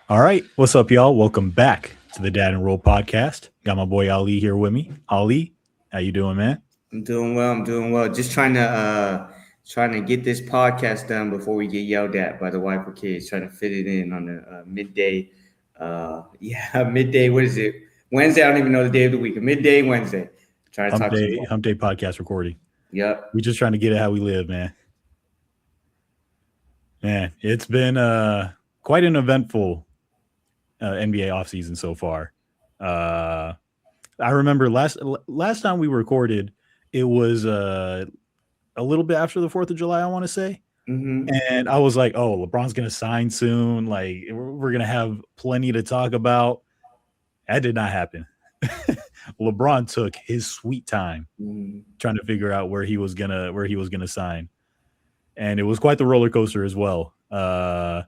All right. What's up, y'all? Welcome back to the Dad and Roll podcast. Got my boy Ali here with me. Ali, how you doing, man? I'm doing well. I'm doing well. Just trying to get this podcast done before we get yelled at by the wife or kids. Trying to fit it in on the midday. Yeah, midday. What is it? Wednesday. I don't even know the day of the week. Midday Wednesday. Trying to talk to you. Hump day podcast recording. Yep. We just trying to get it how we live, man. Man, it's been quite an eventful NBA offseason so far. Uh I remember last time we recorded, it was a little bit after the 4th of July, I want to say. Mm-hmm. And I was like, oh, LeBron's going to sign soon. Like, we're going to have plenty to talk about. That did not happen. LeBron took his sweet time Mm-hmm. trying to figure out where he was gonna sign, and it was quite the roller coaster as well. I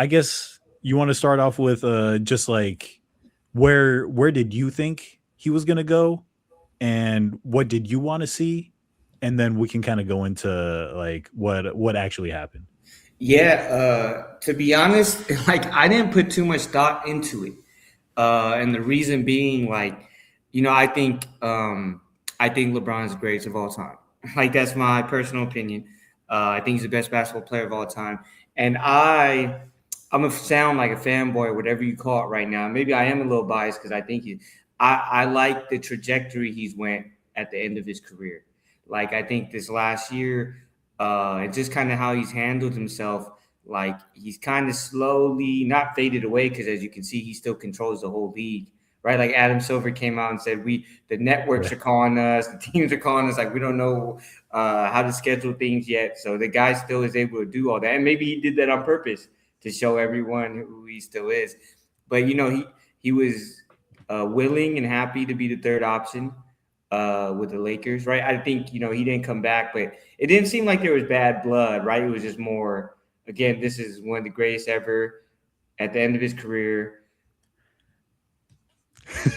guess you want to start off with just like where did you think he was gonna go, and what did you want to see, and then we can kind of go into like what actually happened. Yeah. To be honest, like I didn't put too much thought into it. And the reason being, like, I think LeBron's the greatest of all time. Like that's my personal opinion. I think he's the best basketball player of all time, and I'm a sound like a fanboy, whatever you call it right now. Maybe I am a little biased because I think I like the trajectory he's went at the end of his career. Like I think this last year, and just kind of how he's handled himself, like he's kind of slowly not faded away because as you can see, he still controls the whole league, right? Like Adam Silver came out and said, the networks Yeah. are calling us, the teams are calling us, like we don't know how to schedule things yet. So the guy still is able to do all that, and maybe he did that on purpose to show everyone who he still is. But he was willing and happy to be the third option with the Lakers, right? I think he didn't come back, but it didn't seem like there was bad blood, right? It was just more. Again, this is one of the greatest ever at the end of his career.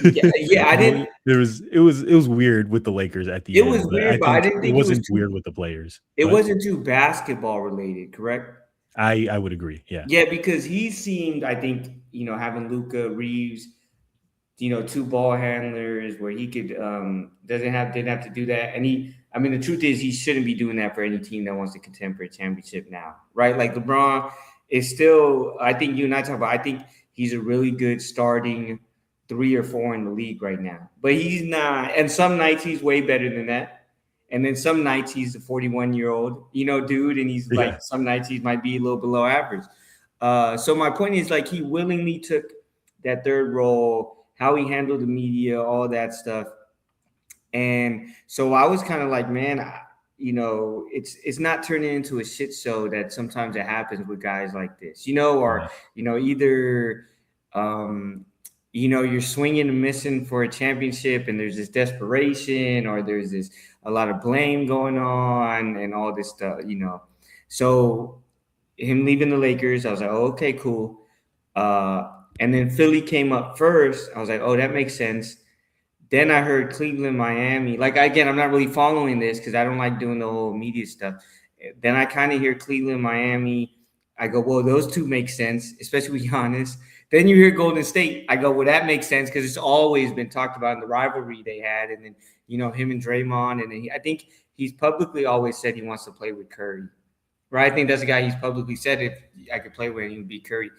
Yeah, yeah, I didn't. It was weird with the Lakers at the It was end, but I weird, but I think didn't it think it was wasn't too. weird with the players. It But wasn't too basketball related, correct? I would agree. Yeah. Yeah, because he seemed, I think, having Luca Reeves, two ball handlers where he could didn't have to do that. And I mean, the truth is he shouldn't be doing that for any team that wants to contend for a championship now, right? Like LeBron is still, I think you and I talk about, I think he's a really good starting 3 or 4 in the league right now. But he's not, and some nights he's way better than that. And then some nights he's a 41-year-old, dude, and he's like Yeah. some nights he might be a little below average. So my point is like he willingly took that third role, how he handled the media, all that stuff. And so I was kind of like, man, it's not turning into a shit show that sometimes it happens with guys like this, or Yeah. either you're swinging and missing for a championship, and there's this desperation, or there's this a lot of blame going on, and all this stuff. So him leaving the Lakers, I was like, oh, okay, cool. And then Philly came up first. I was like, oh, that makes sense. Then I heard Cleveland, Miami. Like again, I'm not really following this because I don't like doing the whole media stuff. Then I kind of hear Cleveland, Miami. I go, well, those two make sense, especially with Giannis. Then you hear Golden State. I go, well, that makes sense because it's always been talked about in the rivalry they had, and then him and Draymond, and then I think he's publicly always said he wants to play with Curry. Right, I think that's the guy he's publicly said if I could play with him, he would be Curry.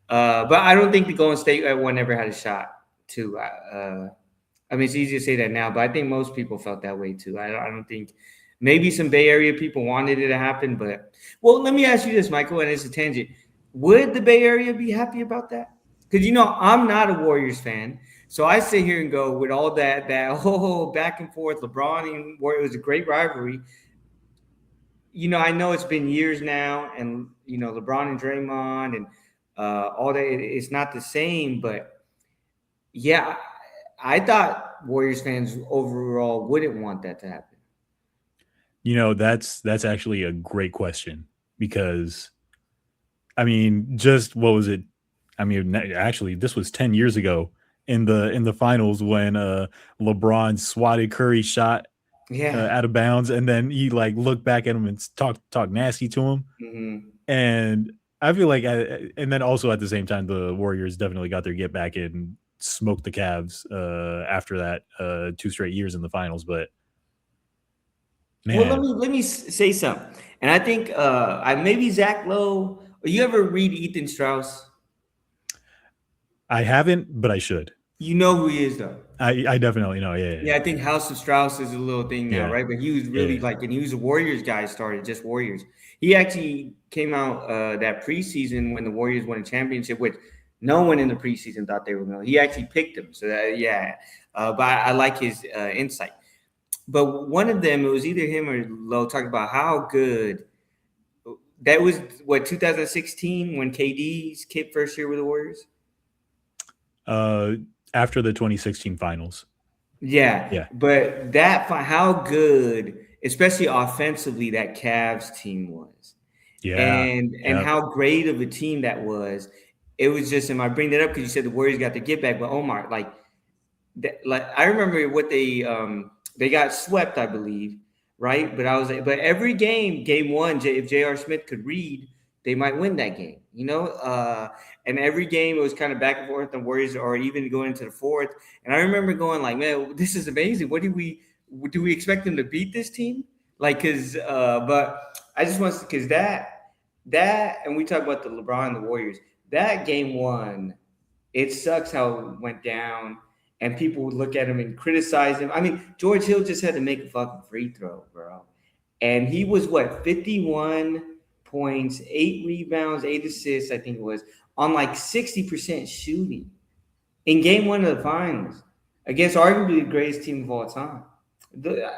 But I don't think the Golden State one ever had a shot to. I mean, it's easy to say that now, but I think most people felt that way too. I don't think maybe some Bay Area people wanted it to happen, but well, let me ask you this, Michael, and it's a tangent. Would the Bay Area be happy about that? Because I'm not a Warriors fan, so I sit here and go with all that whole back and forth, LeBron and Warriors. It was a great rivalry. I know it's been years now, and LeBron and Draymond and all that. It's not the same, but yeah, I thought Warriors fans overall wouldn't want that to happen. That's actually a great question because I mean, just what was it? I mean, actually, this was 10 years ago in the finals when LeBron swatted Curry's shot Yeah. out of bounds, and then he like looked back at him and talk nasty to him. Hmm. And I feel like, and then also at the same time, the Warriors definitely got their get back and smoked the Cavs after that 2 straight years in the finals. But Well, let man, me say something, and I think I maybe Zach Lowe. You ever read Ethan Strauss? I haven't, but I should. You know who he is, though. I definitely know. Yeah, yeah, Yeah, I think House of Strauss is a little thing now, yeah, right? But he was really yeah. like, and he was a Warriors guy, started just Warriors. He actually came out that preseason when the Warriors won a championship, which no one in the preseason thought they were going to. He actually picked them. So, that, yeah. But I like his insight. But one of them, it was either him or Lowe, talking about how good that was, what, 2016 when KD's kid first year with the Warriors? Uh, After the 2016 finals. Yeah, Yeah, but how good, especially offensively, that Cavs team was, yeah, and yeah. how great of a team that was. It was just, and I bring that up because you said the Warriors got their get back, but Omar, like I remember what they got swept, I believe, right? But I was like, but every game one, if J.R. Smith could read, they might win that game, you know. And every game it was kind of back and forth. The Warriors, or even going into the fourth. And I remember going like, man, this is amazing. What do we expect them to beat this team? Like, cause but I just want to, because that and we talk about the LeBron and the Warriors. That game one, it sucks how it went down, and people would look at him and criticize him. I mean, George Hill just had to make a fucking free throw, bro. And he was what, 51 points, 8 rebounds, 8 assists, I think it was, on like 60% shooting in game one of the finals against arguably the greatest team of all time.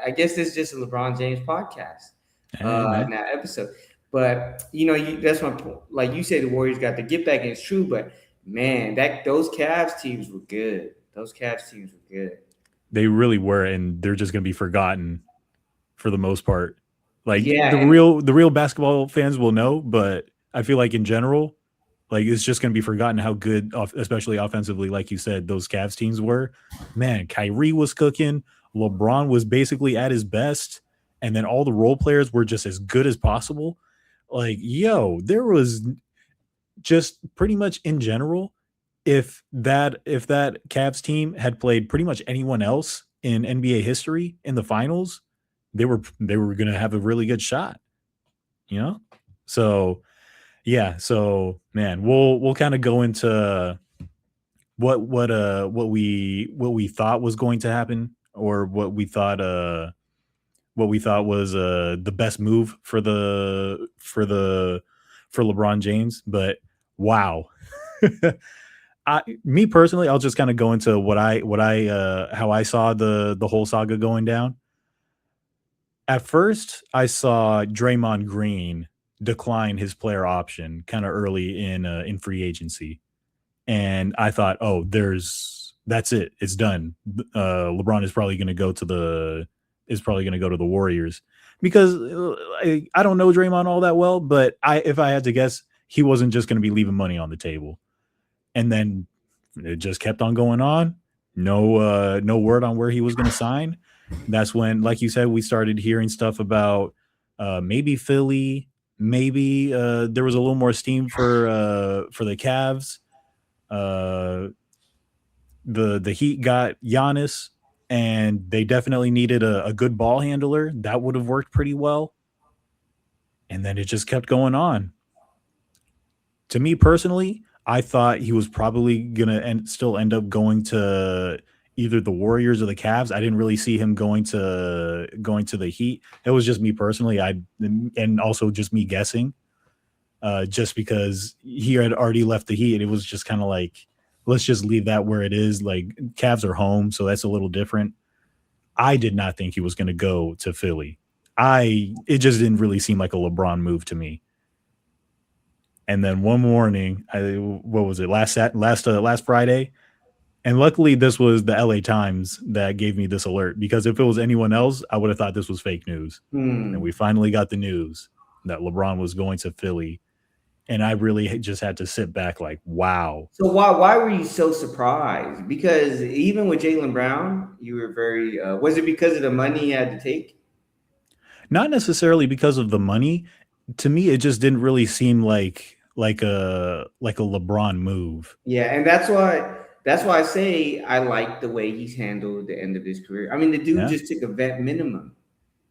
I guess this is just a LeBron James podcast, Hey, man. in that episode. But you know, that's my point. Like you say, the Warriors got the get back, and it's true. But man, those Cavs teams were good. Those Cavs teams were good. They really were, and they're just gonna be forgotten for the most part. Like Yeah, the and real basketball fans will know, but I feel like in general, like it's just gonna be forgotten how good, especially offensively, like you said, those Cavs teams were. Man, Kyrie was cooking. LeBron was basically at his best, and then all the role players were just as good as possible. Like, yo, there was just pretty much in general, if that Cavs team had played pretty much anyone else in NBA history in the finals, they were going to have a really good shot, you know? So, yeah, so man, we'll kind of go into what we thought was going to happen, or what we thought was the best move for LeBron James, but wow. Me personally, I'll just kind of go into what I how I saw the whole saga going down. At first, I saw Draymond Green decline his player option kind of early in free agency, and I thought, oh, that's it, it's done. LeBron is probably going to go to the Warriors, because I don't know Draymond all that well, but if I had to guess, he wasn't just going to be leaving money on the table. And then it just kept on going on. No word on where he was going to sign. That's when, like you said, we started hearing stuff about maybe Philly, maybe there was a little more steam for the Cavs. Uh, the Heat got Giannis, and they definitely needed a good ball handler. That would have worked pretty well. And then it just kept going on. To me personally, I thought he was probably gonna still end up going to either the Warriors or the Cavs. I didn't really see him going to the Heat. It was just me personally. And also just me guessing, just because he had already left the Heat. It was just kind of like, let's just leave that where it is. Like, Cavs are home, so that's a little different. I did not think he was going to go to Philly. It just didn't really seem like a LeBron move to me. And then one morning, what was it, last Friday? And luckily, this was the LA Times that gave me this alert, because if it was anyone else, I would have thought this was fake news. And we hmm. finally got the news that LeBron was going to Philly, and I really just had to sit back like, wow. So why were you so surprised? Because even with Jalen Brown, you were very. Was it because of the money he had to take? Not necessarily because of the money. To me, it just didn't really seem like like a LeBron move. Yeah, and that's why I say I like the way he's handled the end of his career. I mean, the dude Yeah. just took a vet minimum,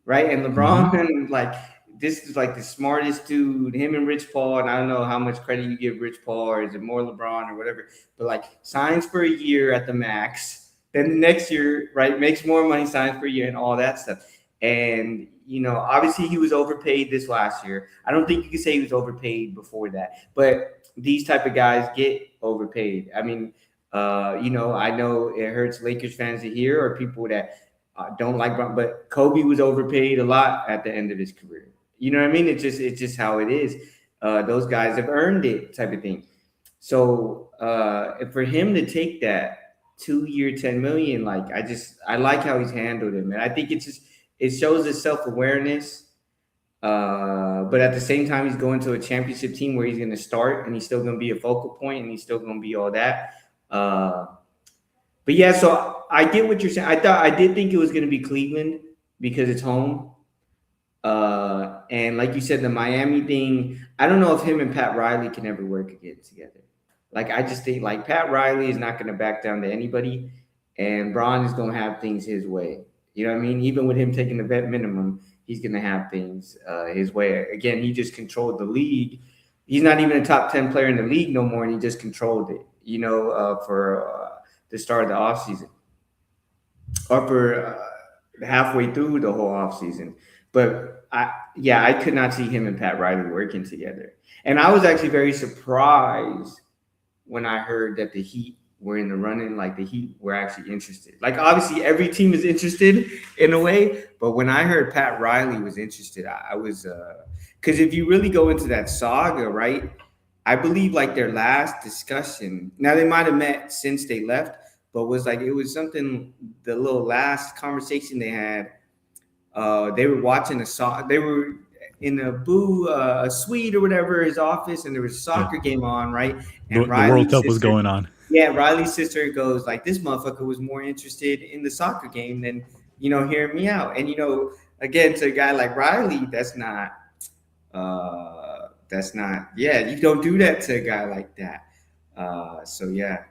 right? And Hmm. LeBron, like, this is like the smartest dude. Him and Rich Paul, and I don't know how much credit you give Rich Paul, or is it more LeBron or whatever? But like, signs for a year at the max, then the next year, right, makes more money, signs for a year, and all that stuff. And obviously he was overpaid this last year. I don't think you can say he was overpaid before that, but these type of guys get overpaid. I mean, I know it hurts Lakers fans to hear, or people that don't like Bron, but Kobe was overpaid a lot at the end of his career. You know what I mean? It's just how it is. Those guys have earned it, type of thing. So for him to take that 2 year, 10 million, like, I like how he's handled it, man. I think it shows his self awareness. But at the same time, he's going to a championship team where he's going to start, and he's still going to be a focal point, and he's still going to be all that. Uh, but yeah, so I get what you're saying. I did think it was going to be Cleveland because it's home. And like you said, the Miami thing, I don't know if him and Pat Riley can ever work again together. Like, I just think, like, Pat Riley is not going to back down to anybody, and Braun is going to have things his way. You know what I mean? Even with him taking the vet minimum, he's going to have things his way. Again, he just controlled the league. He's not even a top 10 player in the league no more, and he just controlled it, for the start of the offseason, or for halfway through the whole offseason. But I could not see him and Pat Riley working together. And I was actually very surprised when I heard that the Heat were in the running, like the Heat were actually interested. Like, obviously every team is interested in a way, but when I heard Pat Riley was interested, I was because if you really go into that saga, right? I believe like their last discussion. Now they might have met since they left, but it was something, the little last conversation they had. They were watching they were in a suite or whatever, his office, and there was a Yeah. soccer game on, right? And The World Riley's Cup was sister, going on. yeah, Riley's sister goes like, "This motherfucker was more interested in the soccer game than hearing me out." And again, to a guy like Riley, yeah, you don't do that to a guy like that. So yeah,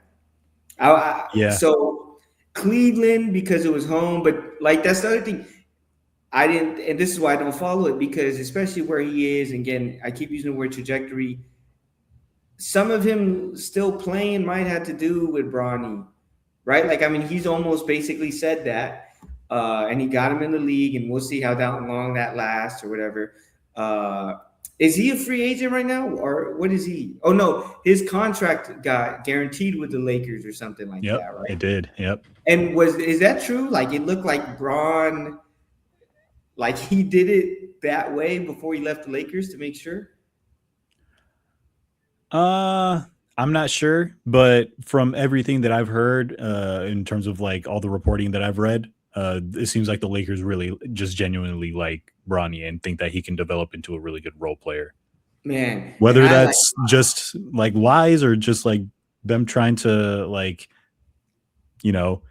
Yeah. so Cleveland, because it was home, but like, that's the other thing. I didn't, and this is why I don't follow it, because especially where he is, and again, I keep using the word trajectory. Some of him still playing might have to do with Bronny, right? Like, I mean, he's almost basically said that, and he got him in the league, and we'll see how long that lasts or whatever. Is he a free agent right now, or what is he? Oh no, his contract got guaranteed with the Lakers or something like Yep. that, right? It did. Yep. And is that true? Like, it looked like Braun, like, he did it that way before he left the Lakers to make sure. Uh, I'm not sure, but from everything that I've heard, in terms of like all the reporting that I've read, it seems like the Lakers really just genuinely like Bronny and think that he can develop into a really good role player. Man, and Whether I like, that's just like lies or just like them trying to like, you know,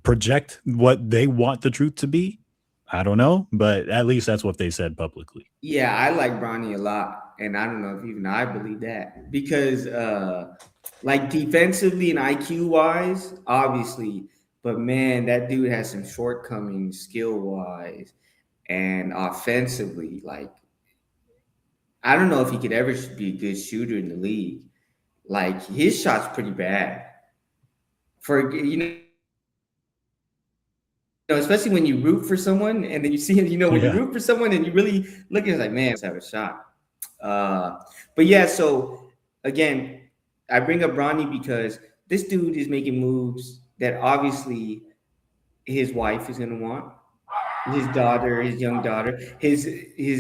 project what they want the truth to be, I don't know, but at least that's what they said publicly. yeah, I like Bronny a lot, and I don't know if even I believe that, because like, defensively and IQ wise, obviously, but man, that dude has some shortcomings skill wise, and offensively, like, I don't know if he could ever be a good shooter in the league. Like, his shot's pretty bad for especially when you root for someone and then you see him, when you Yeah. root for someone and you really look at it, it's like, man, let's have a shot. Uh, but yeah, so again, I bring up Bronny because this dude is making moves that obviously his wife is gonna want, his daughter, his young daughter, his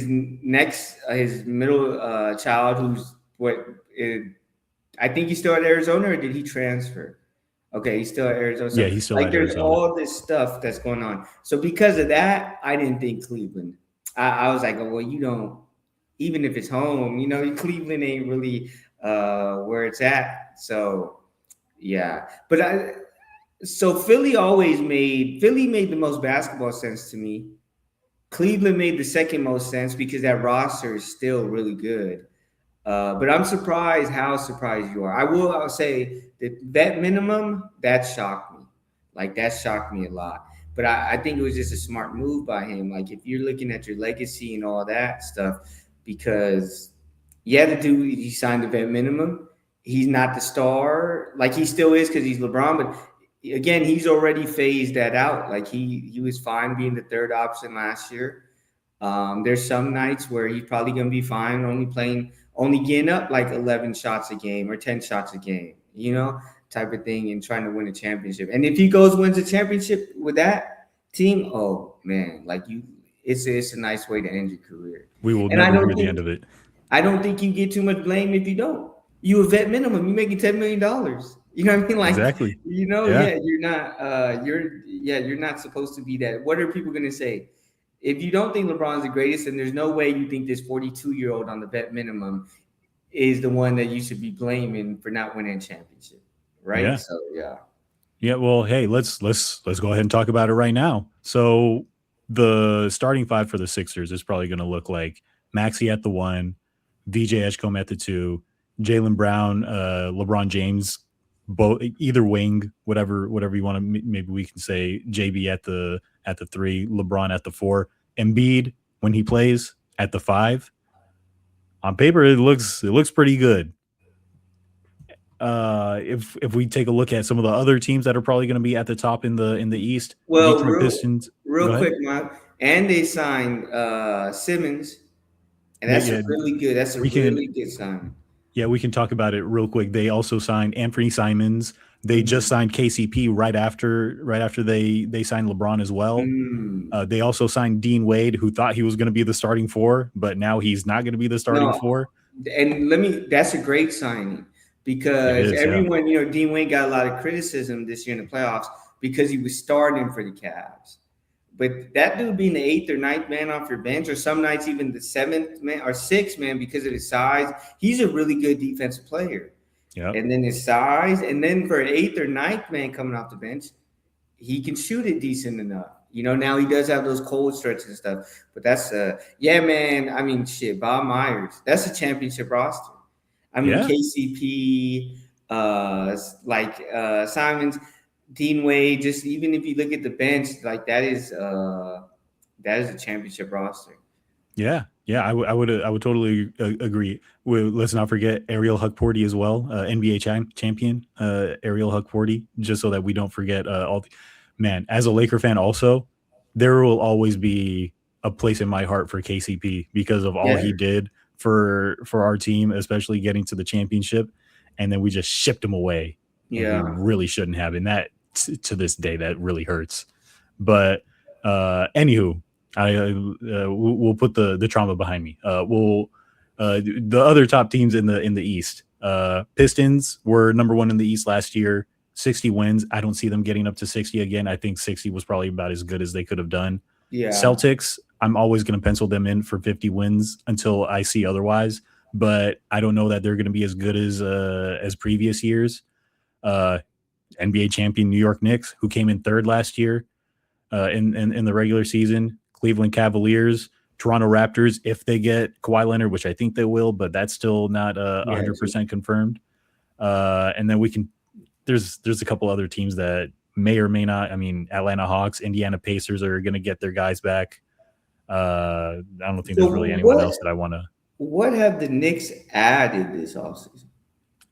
next his middle child, who's what, uh, I think he's still at Arizona, or did he transfer? Okay, he's still at Arizona. Yeah, So, he's still like, at there's Arizona. all this stuff that's going on. So because of that, I didn't think Cleveland. I was like, oh, well, you don't. Even if it's home, Cleveland ain't really where it's at. So yeah, but Philly made the most basketball sense to me. Cleveland made the second most sense because that roster is still really good. But I'm surprised how surprised you are. I'll say that vet minimum, that shocked me. Like that shocked me a lot. But I think it was just a smart move by him. Like if you're looking at your legacy and all that stuff, because yeah, the dude he signed the vet minimum. He's not the star like he still is because he's LeBron. But again, he's already phased that out. Like he was fine being the third option last year. There's some nights where he's probably going to be fine, only getting up like 11 shots a game or 10 shots a game, type of thing, and trying to win a championship. And if he goes wins a championship with that team, oh man, it's a nice way to end your career. We will And I never don't hear the think end of it. I don't think you get too much blame if you don't. You a vet minimum. You making $10 million. You know what I mean? Like, Exactly. Yeah. yeah, you're not. You're not supposed to be that. What are people gonna say? If you don't think LeBron's the greatest, then there's no way you think this 42-year-old on the vet minimum is the one that you should be blaming for not winning a championship, right? Yeah. So yeah, Yeah, well, hey, let's go ahead and talk about it right now. So the starting five for the Sixers is probably going to look like Maxi at the one, VJ Edgecombe at the two, Jalen Brown, LeBron James, both either wing, whatever you want to. Maybe we can say JB at the three, LeBron at the four, Embiid when he plays at the five. On paper, it looks pretty good. If we take a look at some of the other teams that are probably going to be at the top in the East, well, Detroit real Pistons. Go real ahead. quick, Mike, and they signed Simmons, and Yeah, that's a yeah, really good. That's a we can. really good sign. Yeah, we can talk about it real quick. They also signed Anthony Simons. They just Mhm. signed KCP right after they signed LeBron as well. Mm. They also signed Dean Wade, who thought he was going to be the starting four, but now he's not going to be the starting No, four. and that's a great signing It because is, yeah, everyone, Dean Wade got a lot of criticism this year in the playoffs because he was starting for the Cavs. But that dude being the eighth or ninth man off your bench, or some nights even the seventh man or sixth man because of his size, he's a really good defensive player. yep, And then his size, and then for an eighth or ninth man coming off the bench, he can shoot it decent enough. Now he does have those cold stretches and stuff. But that's yeah, man. I mean, shit, Bob Myers. That's a championship roster. I mean, yeah, KCP, Simons, Dean Wade. Just even if you look at the bench, like that is a championship roster. yeah, yeah. I would totally agree. Let's not forget Ariel Hukporty as well, NBA champion, Ariel Hukporty. Just so that we don't forget man. As a Laker fan, also, there will always be a place in my heart for KCP because of all Yeah, he did for our team, especially getting to the championship, and then we just shipped him away, and we yeah, really shouldn't have. And that to this day, that really hurts. But anywho, we'll put the trauma behind me. The other top teams in the East. Pistons were number one in the East last year, 60 wins. I don't see them getting up to 60 again. I think 60 was probably about as good as they could have done. yeah, Celtics, I'm always going to pencil them in for 50 wins until I see otherwise. But I don't know that they're going to be as good as previous years. Uh, NBA champion New York Knicks, who came in third last year in the regular season. Cleveland Cavaliers, Toronto Raptors, if they get Kawhi Leonard, which I think they will, but that's still not yeah. 100% confirmed. And then we can there's a couple other teams that may or may not. I mean, Atlanta Hawks, Indiana Pacers are going to get their guys back. I don't think So there's really anyone what else that I want to. what have the Knicks added this offseason?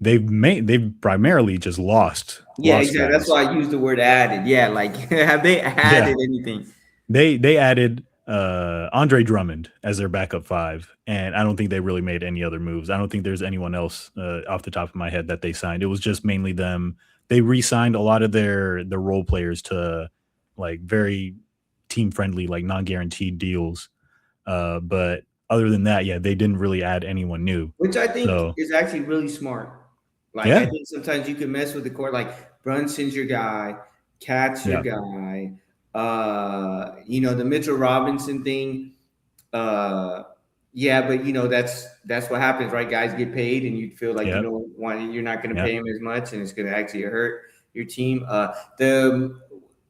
They've primarily just Yeah, lost exactly. That's guys. why I used the word added. Yeah, like have they Yeah, added anything? they added Andre Drummond as their backup five, and I don't think they really made any other moves. I don't think there's anyone else off the top of my head that they signed. It was just mainly them. They re-signed a lot of their role players to like very team friendly, like non-guaranteed deals. But other than that, yeah, they didn't really add anyone new. Which I think So is actually really smart. Like I yeah, think sometimes you can mess with the court. Like Brunson's your guy, Cat's your yeah, guy. The Mitchell Robinson thing. Uh, yeah, but that's what happens, right? Guys get paid, and you feel like you yeah, don't want you're not going to yeah. pay him as much, and it's going to actually hurt your team. The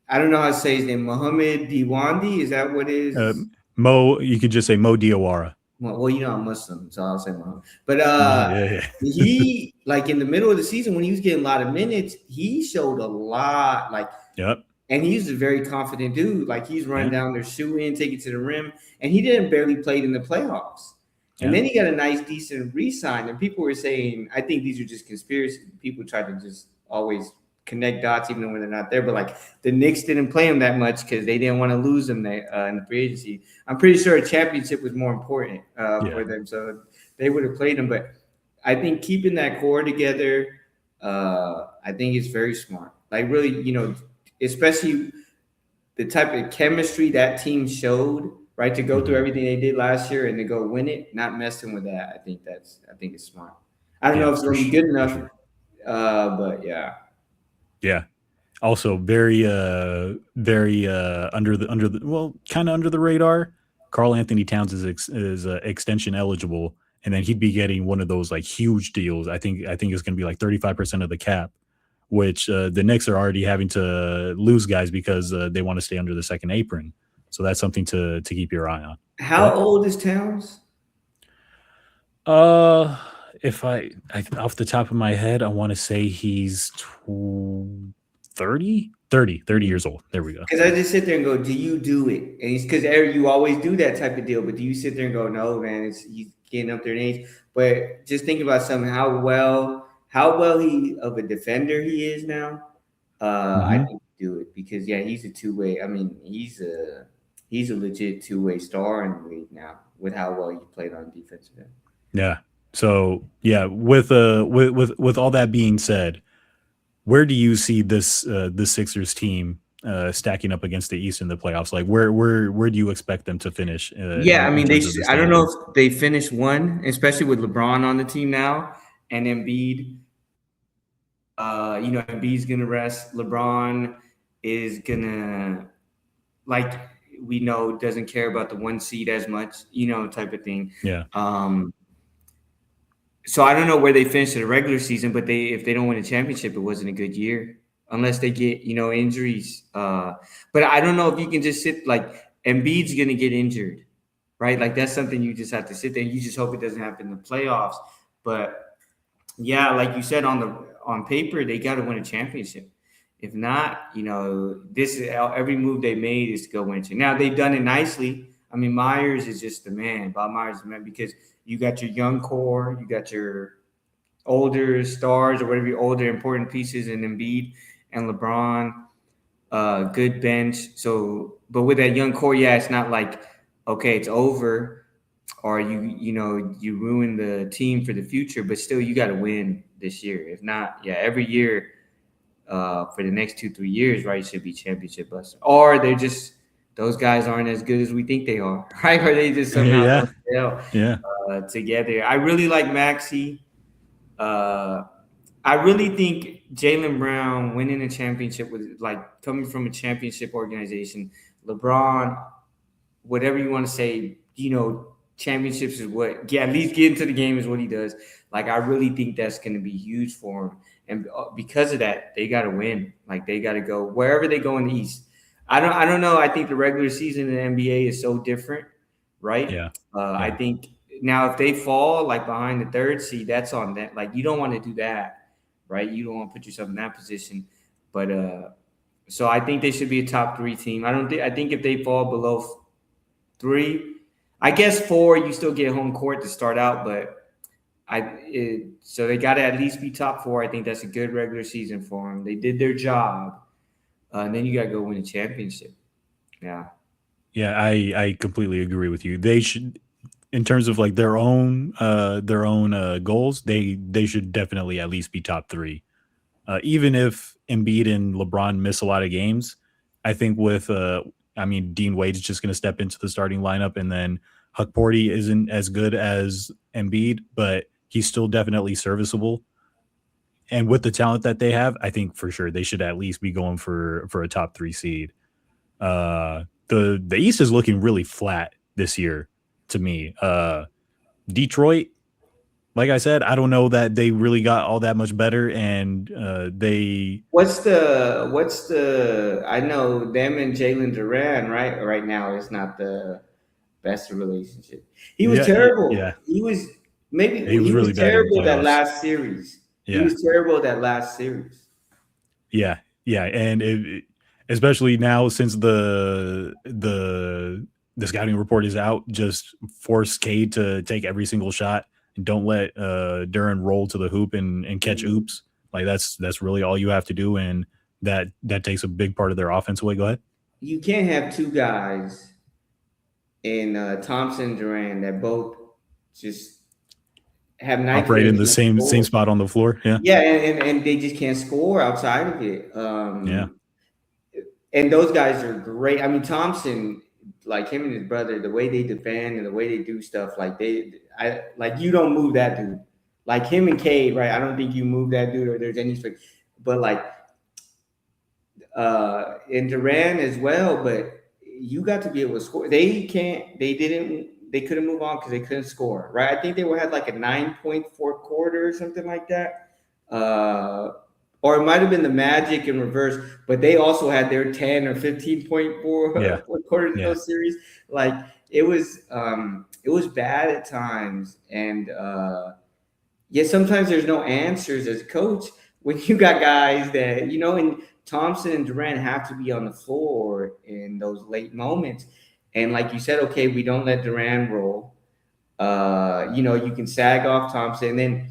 I don't know how to say his name. Mohammed Diwandi, is that what Uh, is? Mo, you could just say Mo Diawara. Well, I'm Muslim, so I'll say Muhammad. But Yeah, yeah. he, like, in the middle of the season when he was getting a lot of minutes, he showed a lot. Like, Yep. and he's a very confident dude. Like, he's running Yeah. down their shoe in, take it to the rim, and he didn't barely play in the playoffs. And Yeah. then he got a nice, decent re-sign. And people were saying, I think these are just conspiracy. People try to just always connect dots, even when they're not there. But like the Knicks didn't play him that much because they didn't want to lose him there, in the free agency. I'm pretty sure a championship was more important Yeah. for them, so they would have played him. But I think keeping that core together, I think is very smart. Like, really, especially the type of chemistry that team showed, right, to go through Hmm. everything they did last year and to go win it, not messing with that. I think it's smart. I don't know Yeah, if it's going to be good for enough, sure. but yeah. Yeah. Also very under the well, kind of under the radar. Carl Anthony Towns is extension eligible, and then he'd be getting one of those like huge deals. I think it's going to be like 35% of the cap, which the Knicks are already having to lose guys because they want to stay under the second apron. So that's something to keep your eye on. Go How ahead. old is Towns? Uh, if off the top of my head, I want to say he's 30 years old. There we go. Because I just sit there and go, "Do you do it?" And he's because Eric, you always do that type of deal, but do you sit there and go, "No, man, he's getting up there in age." But just think about something how well he of a defender he is now. I Hmm. think you do it because yeah, he's a two way. I mean, he's a legit two-way star in the league now with how well he played on defensive end. Yeah. So yeah, with all that being said, where do you see this Sixers team stacking up against the East in the playoffs? Like where do you expect them to finish Yeah, I in mean terms of the I don't know standings? if they finished one, especially with LeBron on the team now and Embiid. Embiid's gonna rest. LeBron is gonna, like, we know, doesn't care about the one seed as much, type of thing. Yeah. Um, so I don't know where they finished in the regular season, but if they don't win a championship, it wasn't a good year unless they get injuries. But I don't know if you can just sit like Embiid's gonna get injured, right? Like that's something you just have to sit there and you just hope it doesn't happen in the playoffs. But yeah, like you said, on paper, they got to win a championship. If not, this is every move they made is to go win it. Now they've done it nicely. I mean, Myers is just the man. Bob Myers is the man because you got your young core, you got your older stars or whatever your older important pieces in Embiid and LeBron, good bench. So, but with that young core, yeah, it's not like okay, it's over or you ruin the team for the future, but still you got to win this year. If not, yeah, every year for the next 2-3 years, right, should be championship bust. Or they're just those guys aren't as good as we think they are, right? Or they just somehow Yeah. don't gel Yeah. together. I really like Maxi. Uh, I really think Jalen Brown winning a championship with like coming from a championship organization, LeBron, whatever you want to say, championships is what, yeah, at least get into the game is what he does. Like, I really think that's going to be huge for him. And because of that, they got to win. Like, they got to go wherever they go in the East. I don't know. I think the regular season in the NBA is so different, right? Yeah. I Yeah. think now if they fall like behind the third seed, that's on that. Like, you don't want to do that, right? You don't want to put yourself in that position. But so I think they should be a top three team. I think if they fall below three, I guess four, you still get home court to start out, but so they got to at least be top four. I think that's a good regular season for them. They did their job, and then you got to go win a championship. Yeah, Yeah, I completely agree with you. They should, in terms of like their own goals, they should definitely at least be top three. Even if Embiid and LeBron miss a lot of games, I think I mean, Dean Wade's just going to step into the starting lineup, and then Huck Porty isn't as good as Embiid, but he's still definitely serviceable. And with the talent that they have, I think for sure they should at least be going for a top three seed. The East is looking really flat this year to me. Detroit, like I said, I don't know that they really got all that much better, and they what's the? I know them and Jalen Duran right now is not the. best relationship. He was Yeah, terrible. yeah. He was maybe He was he was really bad in the terrible that playoffs. last series. He Yeah, was terrible that last series. yeah, yeah, and especially now since the scouting report is out, just force Cade to take every single shot and don't let Duran roll to the hoop and catch Mhm. oops. Like that's really all you have to do, and that takes a big part of their offense away. Go ahead. You can't have two guys in Thompson and Durant that both just have nights where Operate they in the can't same score. spot on the floor. Yeah, Yeah, and they just can't score outside of it. yeah, And those guys are great. I mean, Thompson, like him and his brother, the way they defend and the way they do stuff, like you don't move that dude. Like him and Cade, right? I don't think you move that dude or there's any, but like and Duran as well. But you got to be able to score. They can't. They didn't. They couldn't move on because they couldn't score, right? I think they had like a 9.4 quarter or something like that. Or it might have been the Magic in reverse, but they also had their 10 or 15.4 yeah, quarters in yeah, those series. Like it was bad at times, and yeah, sometimes there's no answers as a coach when you got guys that and Thompson and Durant have to be on the floor in those late moments. And like you said, okay, we don't let Durant roll. You can sag off Thompson, and then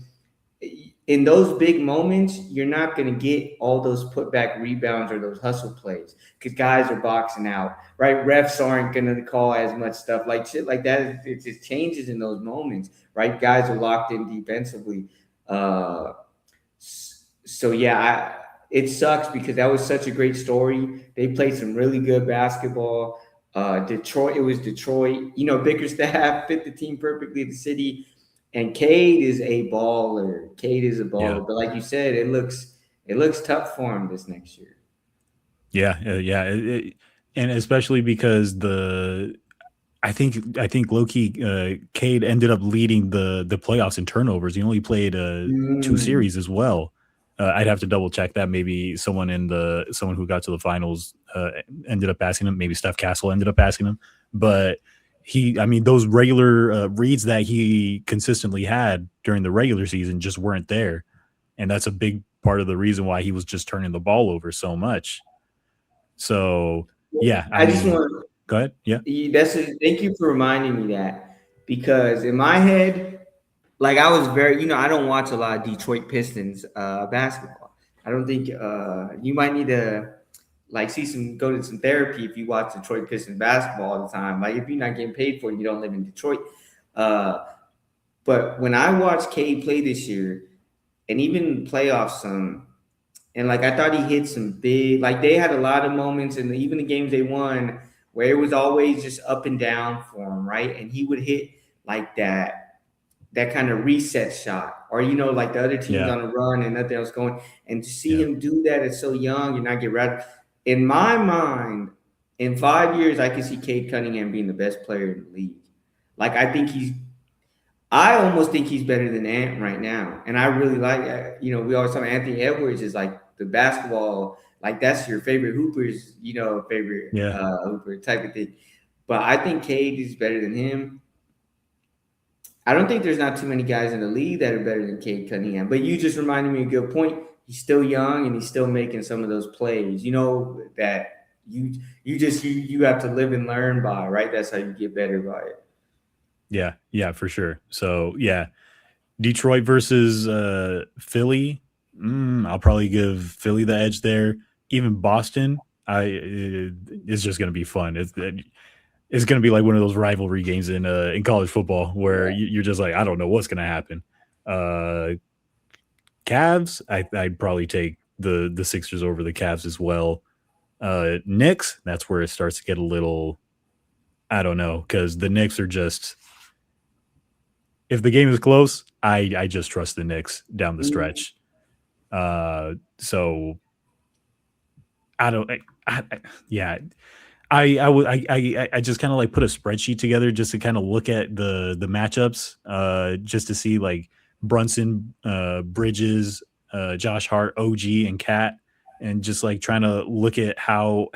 in those big moments, you're not going to get all those putback rebounds or those hustle plays because guys are boxing out, right? Refs aren't going to call as much stuff like shit like that. It just changes in those moments, right? Guys are locked in defensively. Uh, so yeah, it sucks because that was such a great story. They played some really good basketball. Detroit, it was Detroit. Bickerstaff fit the team perfectly. The city, and Cade is a baller. Cade is a yeah. baller. But like you said, it looks tough for him this next year. Yeah, yeah, and especially because I think Loki Cade ended up leading the playoffs in turnovers. He only played two Mm. series as well. I'd have to double check that. Maybe someone who got to the finals ended up passing him. Maybe Steph Castle ended up passing him. But I mean, those regular reads that he consistently had during the regular season just weren't there, and that's a big part of the reason why he was just turning the ball over so much. So yeah, I I just mean, want go ahead. Yeah, thank you for reminding me that because in my head, like I was I don't watch a lot of Detroit Pistons basketball. I don't think you might need to like go to some therapy if you watch Detroit Pistons basketball all the time. Like if you're not getting paid for it, you don't live in Detroit. Uh, but when I watched Cade play this year, and even playoffs some, and like I thought he hit some big. Like they had a lot of moments, and even the games they won, where it was always just up and down for him, right? And he would hit like that kind of reset shot, or like the other team's yeah, on a run and nothing else going, and to see yeah, him do that at so young and not get rattled. In my mind, in 5 years, I can see Cade Cunningham being the best player in the league. Like I almost think he's better than Ant right now, and I really like. We always talk about Anthony Edwards is like the basketball, like that's your favorite hoopers, favorite yeah. hooper type of thing. But I think Cade is better than him. I don't think there's not too many guys in the league that are better than Cade Cunningham. But you just reminded me a good point. He's still young and he's still making some of those plays. That you have to live and learn by, right? That's how you get better by it. Yeah, yeah, for sure. So yeah, Detroit versus Philly. I'll probably give Philly the edge there. Even Boston, it's just gonna be fun. It's gonna be like one of those rivalry games in college football where Yeah. you're just like, I don't know what's gonna happen. Uh, Cavs, I'd probably take the Sixers over the Cavs as well. Knicks, that's where it starts to get a little. I don't know because the Knicks are just if the game is close, I just trust the Knicks down the Mhm. stretch. So I don't. Yeah, I just kind of like put a spreadsheet together just to kind of look at the matchups, just to see like Brunson, Bridges, Josh Hart, OG, and Cat, and just like trying to look at how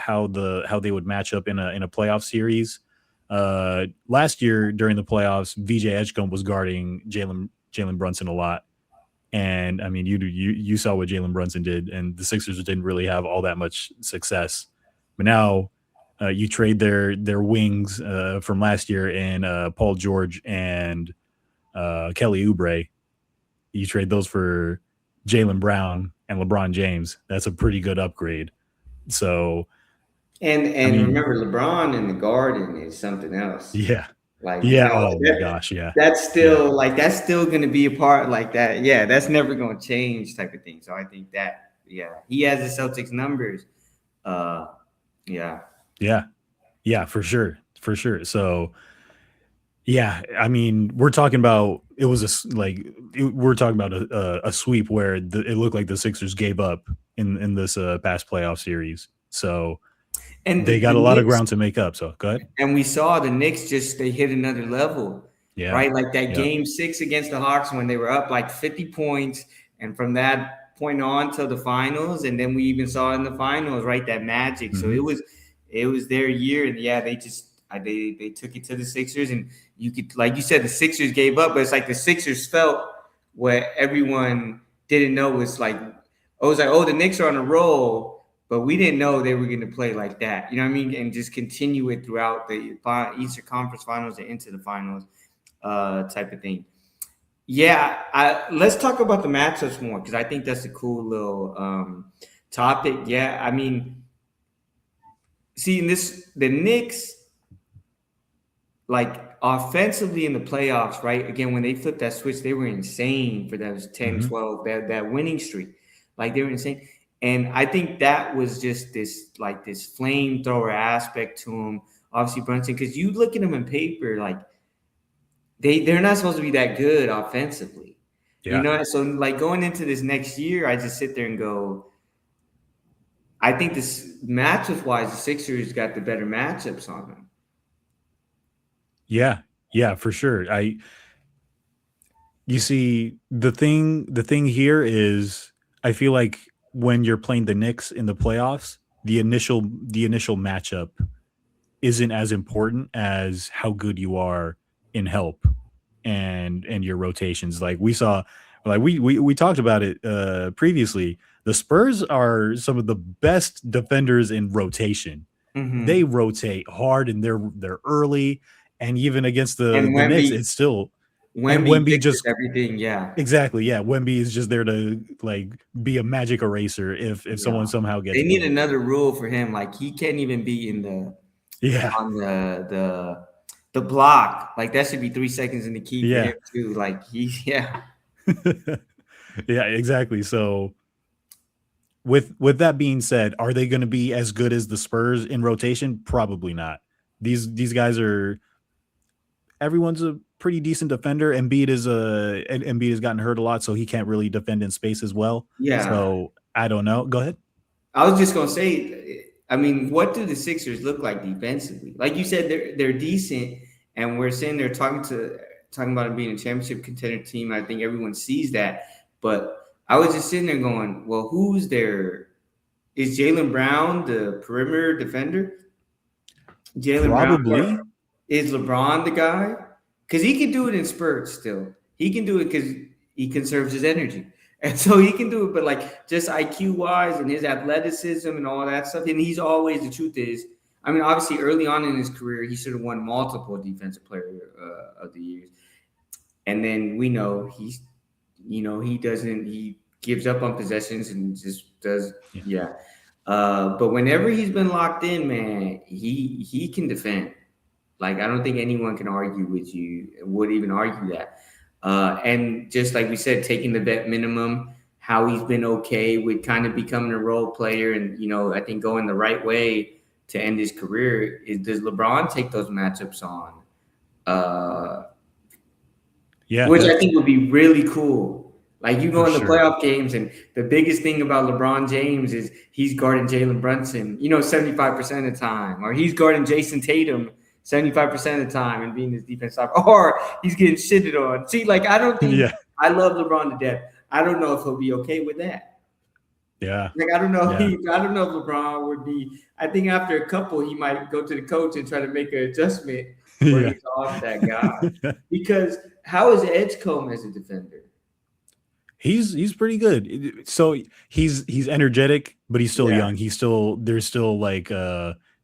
they would match up in a playoff series. Last year during the playoffs, VJ Edgecombe was guarding Jalen Brunson a lot, and I mean, you saw what Jalen Brunson did, and the Sixers didn't really have all that much success. But now you trade their wings from last year in Paul George and Kelly Oubre. You trade those for Jalen Brown and LeBron James. That's a pretty good upgrade. So I And mean, remember, LeBron in the Garden is something else. yeah, Like, yeah. Oh my gosh, yeah, yeah, that's still gonna be a part like that. Yeah, that's never gonna change type of thing. So I think that he has the Celtics numbers. Uh, yeah. yeah, yeah, for sure, for sure. So yeah, I mean, we're talking about it was we're talking about a sweep where it looked like the Sixers gave up in this past playoff series. So And they the got a lot of Knicks, ground to make up. So go ahead. and we saw the Knicks just they hit another level, Yeah, right? Like that yeah, game 6 against the Hawks when they were up like 50 points, and from that point on to the finals, and then we even saw in the finals, right, that magic. So hmm it was their year, and yeah, they took it to the Sixers, and you could, like you said, the Sixers gave up, but it's like the Sixers felt what everyone didn't know was like, oh, it was like, oh, the Knicks are on a roll, but we didn't know they were going to play like that. You know what I mean? And just continue it throughout the Eastern Conference Finals and into the finals, type of thing. Yeah, let's talk about the matchups more because I think that's a cool little topic. Yeah, I mean, see, in this the Knicks, like offensively in the playoffs, right? Again, when they flipped that switch, they were insane for those 10, hmm 12, that winning streak. Like they were insane. And I think that was just this flamethrower aspect to him, obviously Brunson, because you look at them in paper, like they're not supposed to be that good offensively. You yeah, know, so like going into this next year, I just sit there and go, I think this matchups wise, the Sixers got the better matchups on them. yeah, yeah, for sure. You see, the thing here is I feel like when you're playing the Knicks in the playoffs, the initial matchup isn't as important as how good you are in help and your rotations. Like we saw, like we talked about it previously. The Spurs are some of the best defenders in rotation. They Mm-hmm. rotate hard and they're early, and even against the And the Knicks, it's still and Wemby Wemby fixes just everything. Yeah, exactly, yeah. Wemby is just there to like be a magic eraser if someone yeah. somehow They gets need beat. another rule for him. Like he can't even be in the Yeah, on the block. Like that should be 3 seconds in the key for him yeah, too. Like he, yeah, yeah, exactly. So with that being said, are they going to be as good as the Spurs in rotation? Probably not. These guys are everyone's a pretty decent defender. Embiid has gotten hurt a lot, so he can't really defend in space as well. yeah. So I don't know. Go ahead. I was just gonna say, I mean, what do the Sixers look like defensively? Like you said, they're decent, and we're saying they're talking about it being a championship contender team. I think everyone sees that, but I was just sitting there going, well, who's there? Is Jalen Brown the perimeter defender? Jalen Brown, Probably. is LeBron the guy? Because he can do it in spurts still. He can do it because he conserves his energy. And so he can do it, but like just IQ wise and his athleticism and all that stuff. And he's always, the truth is, I mean, obviously early on in his career, he should have won multiple defensive player of the years. And then we know he doesn't, he gives up on possessions and just does, Yeah. yeah. But whenever he's been locked in, man, he can defend. Like I don't think anyone can argue with you, would even argue that. And just like we said, taking the vet minimum, how he's been okay with kind of becoming a role player, and I think going the right way to end his career is, does LeBron take those matchups on? Uh, Yeah, which I that's think would be really cool. Like you go for in the sure. playoff games, and the biggest thing about LeBron James is he's guarding Jalen Brunson, 75% of the time, or he's guarding Jason Tatum 75% of the time and being his defense stopper, or he's getting shitted on. See, like I don't think Yeah. I love LeBron to death. I don't know if he'll be okay with that. Yeah. Like I don't know Yeah. I don't know if LeBron would be. I think after a couple, he might go to the coach and try to make an adjustment. or Yeah. gets off that guy. Because how is Edgecombe as a defender? He's pretty good. So he's energetic, but he's still Yeah. young. He's still there's still like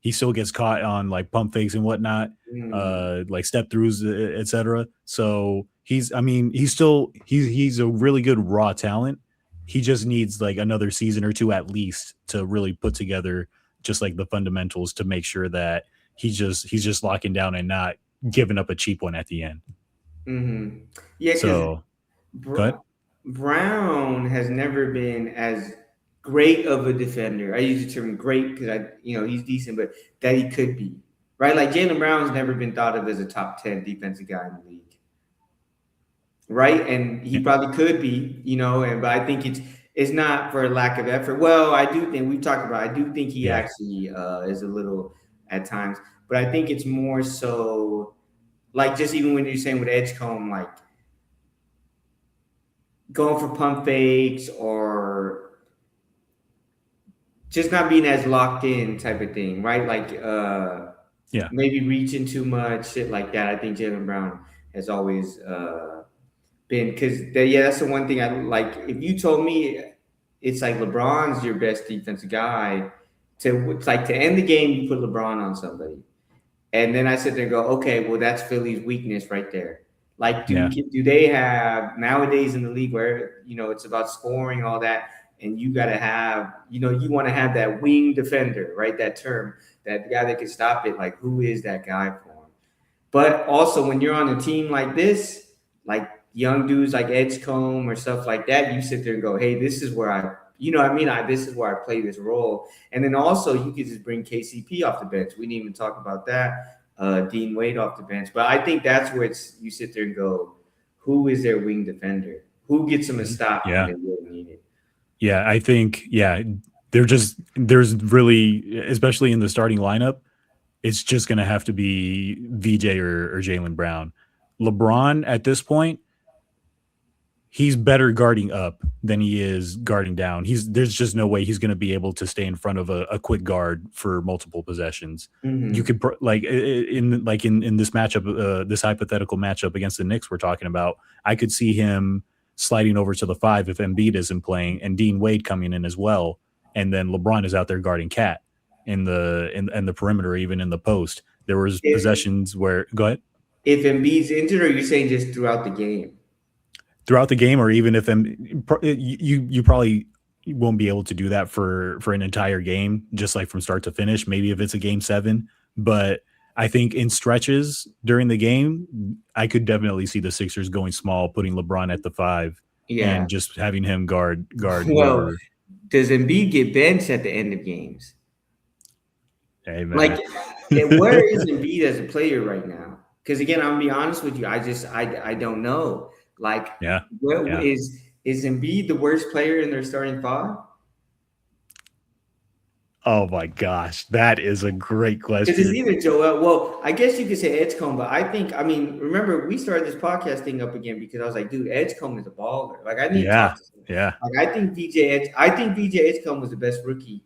he still gets caught on like pump fakes and whatnot, Mm, like step throughs, etc. So he's I mean he's a really good raw talent. He just needs like another season or two at least to really put together just like the fundamentals to make sure that he's just locking down and not giving up a cheap one at the end. hmm Yeah, because So go Br- ahead. Brown has never been as great of a defender. I use the term great because he's decent, but that he could be, right? Like Jalen Brown's never been thought of as a top 10 defensive guy in the league, right? And he Yeah, probably could be, but I think it's not for a lack of effort. Well, I do think we've talked about. I do think he yeah, actually is a little at times, but I think it's more so like just even when you're saying with Edgecombe, like going for pump fakes or just not being as locked in type of thing, right? Like yeah, maybe reaching too much, shit like that. I think Jalen Brown has always been because that's the one thing I like. If you told me it's like LeBron's your best defensive guy, it's like to end the game, you put LeBron on somebody. And then I sit there and go, okay, well, that's Philly's weakness right there. Like, yeah. do they have nowadays in the league where it's about scoring all that, and you got to have you want to have that wing defender, right? That term, that guy that can stop it. Like, who is that guy for him? But also, when you're on a team like this, like young dudes like Edgecombe or stuff like that, you sit there and go, hey, this is where what I mean? This is where I play this role. And then also, you could just bring KCP off the bench. We didn't even talk about that. Dean Wade off the bench. But I think that's where you sit there and go, who is their wing defender? Who gets them a stop when Yeah. they really need it? Yeah, I think there's really especially in the starting lineup, it's just gonna have to be VJ or Jalen Brown. LeBron at this point, he's better guarding up than he is guarding down. There's just no way he's going to be able to stay in front of a quick guard for multiple possessions. You Mm-hmm. could in this matchup, this hypothetical matchup against the Knicks we're talking about. I could see him sliding over to the five if Embiid isn't playing, and Dean Wade coming in as well, and then LeBron is out there guarding Cat in the perimeter, even in the post. There was If possessions where go ahead. if Embiid's injured, or you're saying just throughout the game? Throughout the game, or even if you probably won't be able to do that for an entire game, just like from start to finish. Maybe if it's a game seven, but I think in stretches during the game, I could definitely see the Sixers going small, putting LeBron at the five, Yeah. and just having him guard Well, whoever. does Embiid get benched at the end of games? Hey Like, man, where is Embiid as a player right now? Because again, I'm gonna be honest with you. I don't know. Like, yeah, where yeah. is Embiid the worst player in their starting five? Oh my gosh, that is a great Because it's question. either Joel. Well, I guess you could say Edgecombe, but I mean, remember we started this podcast thing up again because I was like, dude, Edgecombe is a baller. Like, I need to talk Yeah, to him. yeah, Like, I think VJ Edgecombe was the best rookie.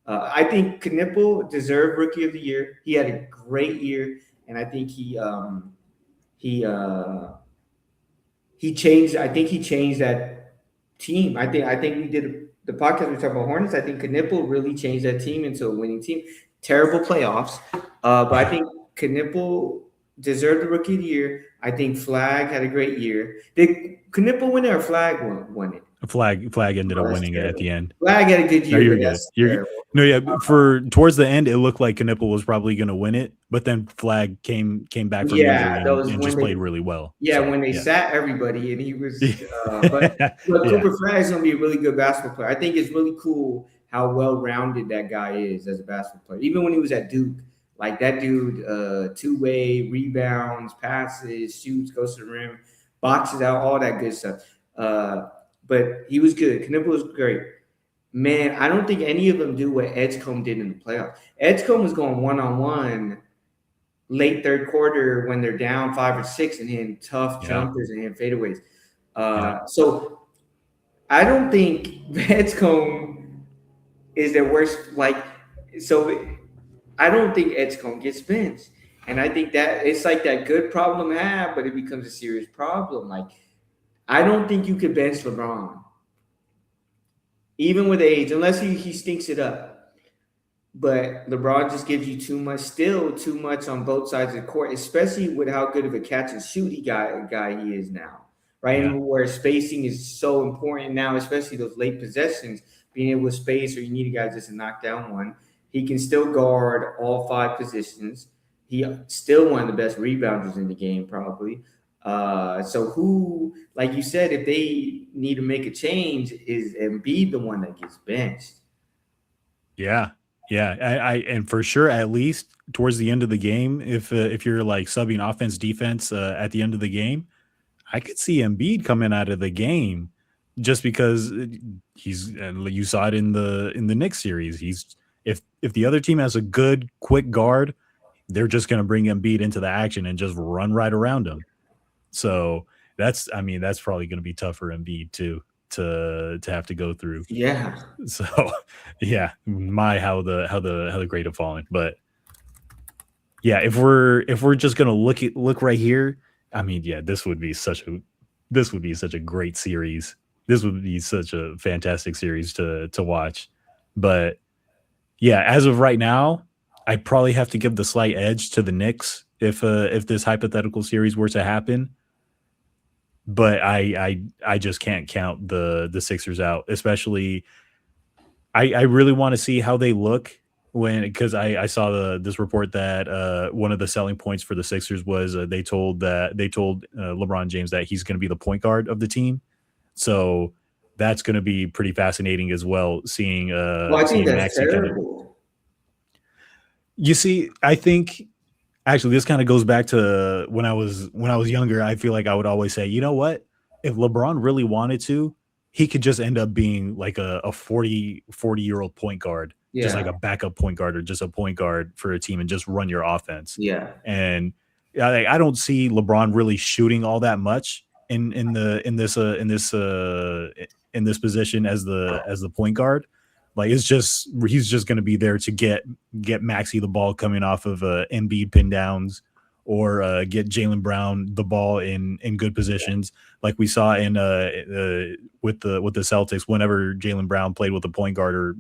I think Knipple deserved Rookie of the Year. He had a great year, and I think he he changed. I think he changed that team. I think we did the podcast we talked about Hornets. I think Knipple really changed that team into a winning team. Terrible playoffs, but I yeah. think Knipple deserved the Rookie of the Year. I think Flag had a great year. Did Knipple win it or Flag won it? Flag ended up Oh, that's winning it at terrible. the end. Flag had a good No, year, you're but good. that's You're good. terrible. No, yeah. For towards the end, it looked like Knipple was probably going to win it, but then Flag came back from injury Yeah, those and when just they played really well. Yeah, So when they yeah, sat everybody, and he was, but yeah, Cooper Flag is going to be a really good basketball player. I think it's really cool how well rounded that guy is as a basketball player. Even when he was at Duke, like that dude, two-way rebounds, passes, shoots, goes to the rim, boxes out, all that good stuff. But he was good. Knipple was great. Man, I don't think any of them do what Edgecombe did in the playoffs. Edgecombe was going one-on-one late third quarter when they're down 5 or 6 and hitting tough yeah, jumpers and hitting fadeaways. yeah, So I don't think Edgecombe is their worst. So I don't think Edgecombe gets benched. And I think that it's like that good problem to have, but it becomes a serious problem. Like, I don't think you could bench LeBron, even with age, unless he stinks it up. But LeBron just gives you too much, still too much on both sides of the court, especially with how good of a catch and shoot guy he is now, right? Yeah. And where spacing is so important now, especially those late possessions, being able to space or you need a guy just to knock down one. He can still guard all five positions. He still one of the best rebounders in the game, probably. So who, like you said, if they need to make a change, is Embiid the one that gets benched? Yeah. Yeah. And for sure, at least towards the end of the game, if you're like subbing offense defense at the end of the game, I could see Embiid coming out of the game just because he's and you saw it in the Knicks series. He's if the other team has a good quick guard, they're just going to bring Embiid into the action and just run right around him. So that's I mean that's probably going to be tough for Embiid too to have to go through. Yeah. So yeah, my how the grade have fallen. But yeah, if we're just gonna look right here, I mean, yeah, this would be such a great series. This would be such a fantastic series to watch. But yeah, as of right now, I probably have to give the slight edge to the Knicks if this hypothetical series were to happen. But I just can't count the Sixers out, especially I really want to see how they look when because I saw this report that one of the selling points for the Sixers was they told LeBron James that he's going to be the point guard of the team. So that's going to be pretty fascinating as well. Well, I think Seeing that's Maxi kind of terrible. you see. I think actually this kind of goes back to when I was younger. I feel like I would always say, you know what, if LeBron really wanted to, he could just end up being like a 40 year old point guard, just like Yeah, a backup point guard or just a point guard for a team and just run your offense. yeah, And I don't see LeBron really shooting all that much in this position as the point guard. Like it's just he's just going to be there to get Maxi the ball coming off of Embiid pin downs or get Jalen Brown the ball in good positions, like we saw in with the Celtics. Whenever Jalen Brown played with a point guard or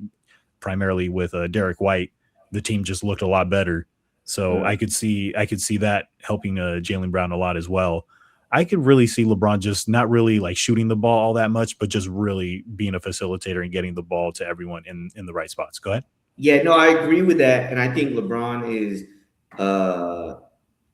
primarily with Derek White, the team just looked a lot better. So yeah. I could see that helping Jalen Brown a lot as well. I could really see LeBron just not really like shooting the ball all that much, but just really being a facilitator and getting the ball to everyone in the right spots. Go ahead. Yeah, no, I agree with that, and I think LeBron is. Uh,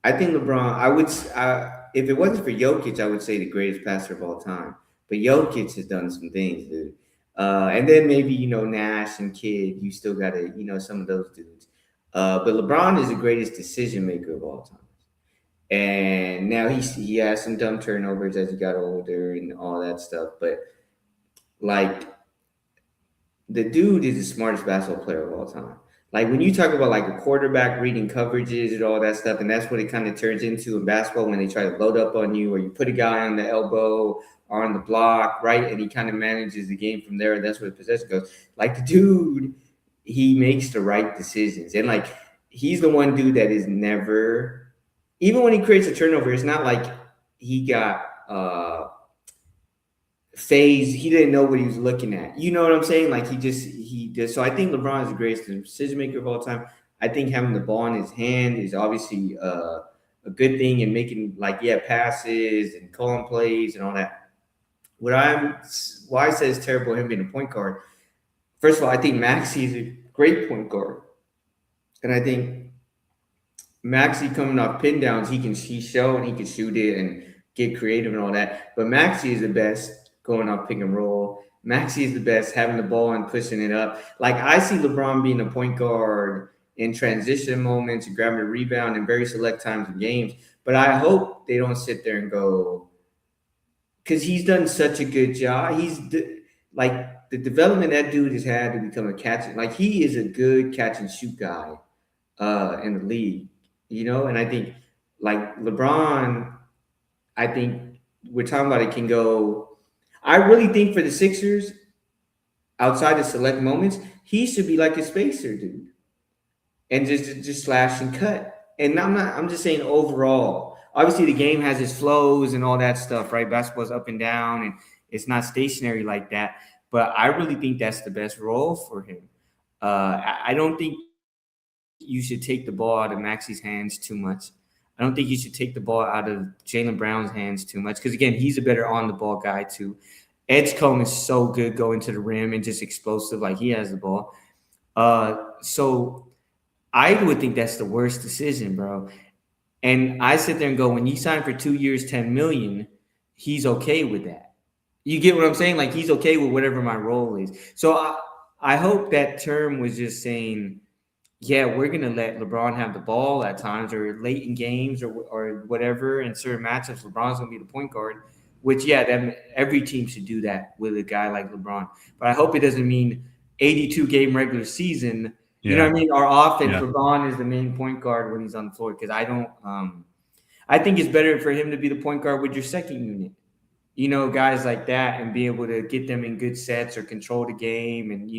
I think LeBron. If it wasn't for Jokic, I would say the greatest passer of all time. But Jokic has done some things, dude. And then maybe Nash and Kidd. You still got to some of those dudes. But LeBron is the greatest decision maker of all time. And now he has some dumb turnovers as he got older and all that stuff. But like the dude is the smartest basketball player of all time. Like when you talk about like a quarterback reading coverages and all that stuff, and that's what it kind of turns into in basketball when they try to load up on you or you put a guy on the elbow or on the block, right? And he kind of manages the game from there. And that's where the possession goes. Like the dude, he makes the right decisions. And like he's the one dude that is never, even when he creates a turnover, it's not like he got phase. He didn't know what he was looking at. You know what I'm saying? Like he did. So I think LeBron is the greatest decision maker of all time. I think having the ball in his hand is obviously a good thing and making like passes and calling plays and all that. Why I say it's terrible him being a point guard. First of all, I think Maxi is a great point guard, and I think Maxi coming off pin downs, he show and he can shoot it and get creative and all that. But Maxi is the best going off pick and roll. Maxi is the best having the ball and pushing it up. Like I see LeBron being a point guard in transition moments and grabbing a rebound in very select times in games. But I hope they don't sit there and go because he's done such a good job. Like the development that dude has had to become a catch. Like he is a good catch and shoot guy in the league. And I think like LeBron, I think we're talking about it can go. I really think for the Sixers, outside of select moments, he should be like a spacer dude and just slash and cut. and I'm just saying overall. Obviously, the game has its flows and all that stuff, right? Basketball's up and down, and it's not stationary like that. But I really think that's the best role for him. I don't think you should take the ball out of Maxi's hands too much. I don't think you should take the ball out of Jalen Brown's hands too much because again, he's a better on the ball guy too. Edgecombe is so good going to the rim and just explosive, like he has the ball. So I would think that's the worst decision, bro. And I sit there and go, when you sign for 2 years, 10 million, he's okay with that. You get what I'm saying? Like he's okay with whatever my role is. So I hope that term was just saying, yeah, we're gonna let LeBron have the ball at times or late in games or whatever in certain matchups. LeBron's gonna be the point guard, which yeah, every team should do that with a guy like LeBron. But I hope it doesn't mean 82 game regular season. You know Yeah, what I mean? Our offense, yeah, LeBron is the main point guard when he's on the floor because I don't. I think it's better for him to be the point guard with your second unit. You know, guys like that and be able to get them in good sets or control the game and,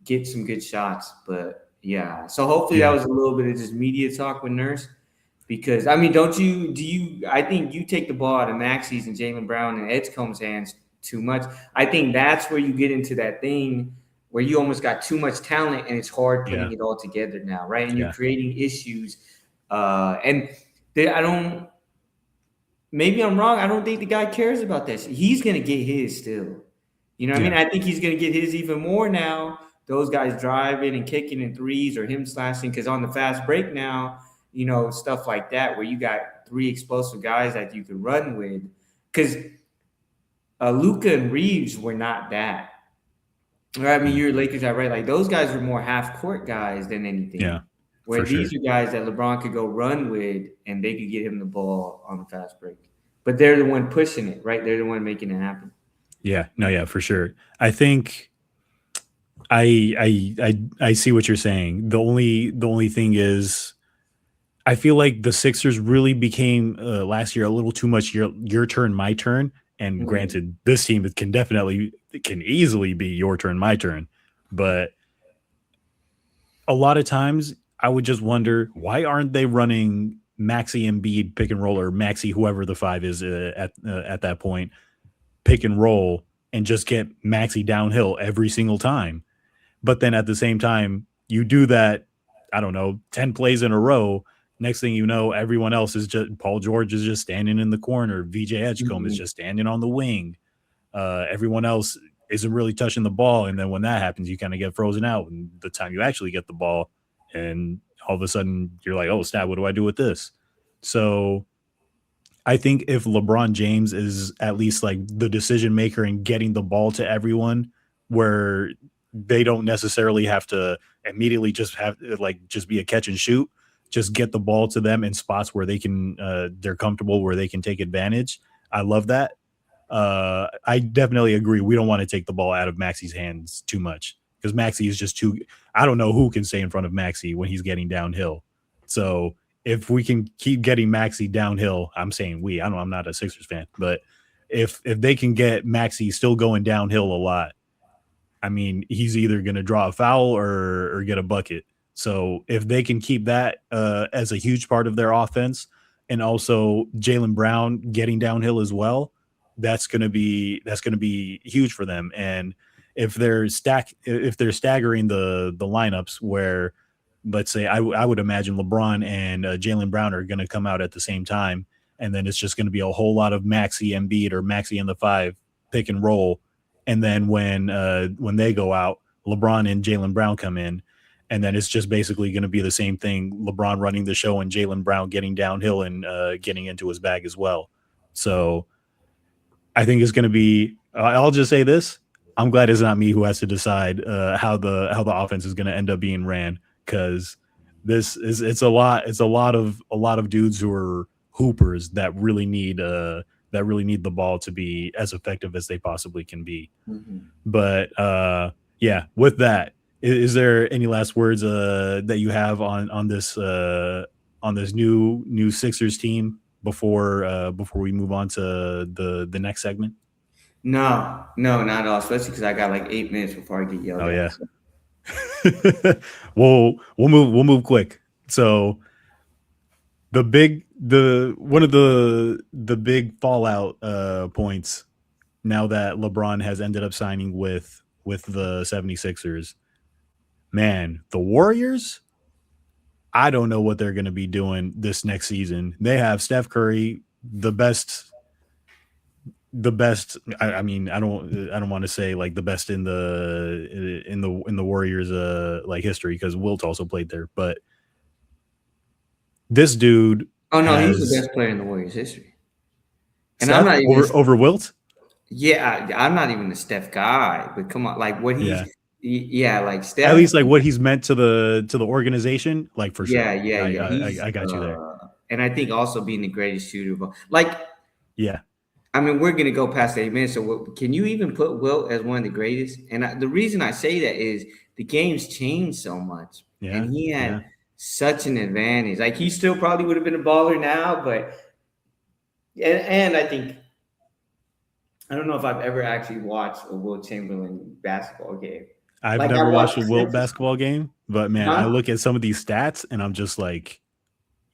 get some good shots. But yeah, so hopefully that yeah, was a little bit of just media talk with Nurse because, I mean, I think you take the ball out of Maxi's and Jalen Brown and Edgecombe's hands too much. I think that's where you get into that thing where you almost got too much talent and it's hard yeah, putting it all together now, right? And you're yeah, creating issues. And I don't, maybe I'm wrong. I don't think the guy cares about that shit. He's gonna get his still. You know what I mean? yeah, I think he's gonna get his even more now. Those guys driving and kicking in threes or him slashing because on the fast break now, stuff like that where you got three explosive guys that you could run with. Because Luca and Reeves were not that. Right? I mean, mm, your Lakers are right. Like those guys were more half court guys than anything. yeah, Where for these sure. are guys that LeBron could go run with and they could get him the ball on the fast break. But they're the one pushing it, right? They're the one making it happen. Yeah, no, yeah, for sure. I think I see what you're saying. The only thing is I feel like the Sixers really became last year a little too much your turn, my turn. And Mm-hmm. granted, this team can easily be your turn, my turn. But a lot of times I would just wonder why aren't they running Maxi Embiid pick and roll or Maxi whoever the five is at that point pick and roll and just get Maxi downhill every single time. But then at the same time, you do that, I don't know, 10 plays in a row. Next thing you know, everyone else is just Paul George is just standing in the corner. VJ Edgecombe is Mm-hmm. just standing on the wing. Everyone else isn't really touching the ball. And then when that happens, you kind of get frozen out. And the time you actually get the ball, and all of a sudden you're like, oh, snap, what do I do with this? So I think if LeBron James is at least like the decision maker in getting the ball to everyone, where they don't necessarily have to immediately just have like just be a catch and shoot, just get the ball to them in spots where they're comfortable where they can take advantage. I love that. I definitely agree. We don't want to take the ball out of Maxi's hands too much because Maxi is just too. I don't know who can stay in front of Maxi when he's getting downhill. So if we can keep getting Maxi downhill, I'm saying we. I don't. I'm not a Sixers fan, but if they can get Maxi still going downhill a lot, I mean, he's either going to draw a foul or get a bucket. So if they can keep that as a huge part of their offense, and also Jalen Brown getting downhill as well, that's going to be huge for them. And if they're staggering the lineups where, let's say, I would imagine LeBron and Jalen Brown are going to come out at the same time, and then it's just going to be a whole lot of Maxi Embiid or Maxi in the five pick and roll, and then when they go out, LeBron and Jalen Brown come in, and then it's just basically going to be the same thing: LeBron running the show and Jalen Brown getting downhill and getting into his bag as well. So I think it's going to be. I'll just say this: I'm glad it's not me who has to decide how the offense is going to end up being ran because this is it's a lot of dudes who are hoopers that really need the ball to be as effective as they possibly can be. Mm-hmm. But yeah, with that, is there any last words that you have on this new Sixers team before we move on to the next segment? No, no, not at all. Especially because I got like 8 minutes before I get yelled Oh at. yeah, So. we'll move quick. So the one of the big fallout points now that LeBron has ended up signing with the 76ers. Man, the Warriors, I don't know what they're going to be doing this next season. They have Steph Curry, the best. I mean, I don't want to say like the best in the Warriors like history because Wilt also played there, but this dude Oh no, he's the has best player in the Warriors history, and I'm Steph not even. over Wilt. Yeah, I'm not even a Steph guy, but come on, like what he's. Yeah, Yeah, like at Steph. least like what he's meant to the organization, like for Yeah, sure. yeah, I yeah. I, I got you there. And I think also being the greatest shooter of all. Like, Yeah, I mean, we're gonna go past 8 minutes. So, can you even put Wilt as one of the greatest? And the reason I say that is the game's changed so much, and yeah, he yeah. had such an advantage. Like, he still probably would have been a baller now, but and I think I don't know if I've ever actually watched a Wilt Chamberlain basketball game. I've Like I never watched watched a the Wilt Sixers, basketball game, but man, I huh? look at some of these stats and I'm just like,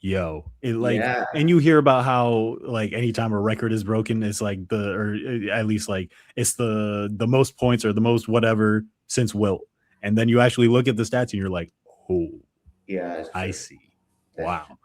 yo, it like, Yeah, and you hear about how like anytime a record is broken, it's like or at least like it's the most points or the most whatever since Wilt, and then you actually look at the stats and you're like, oh, yeah, that's I true. see, That's wow,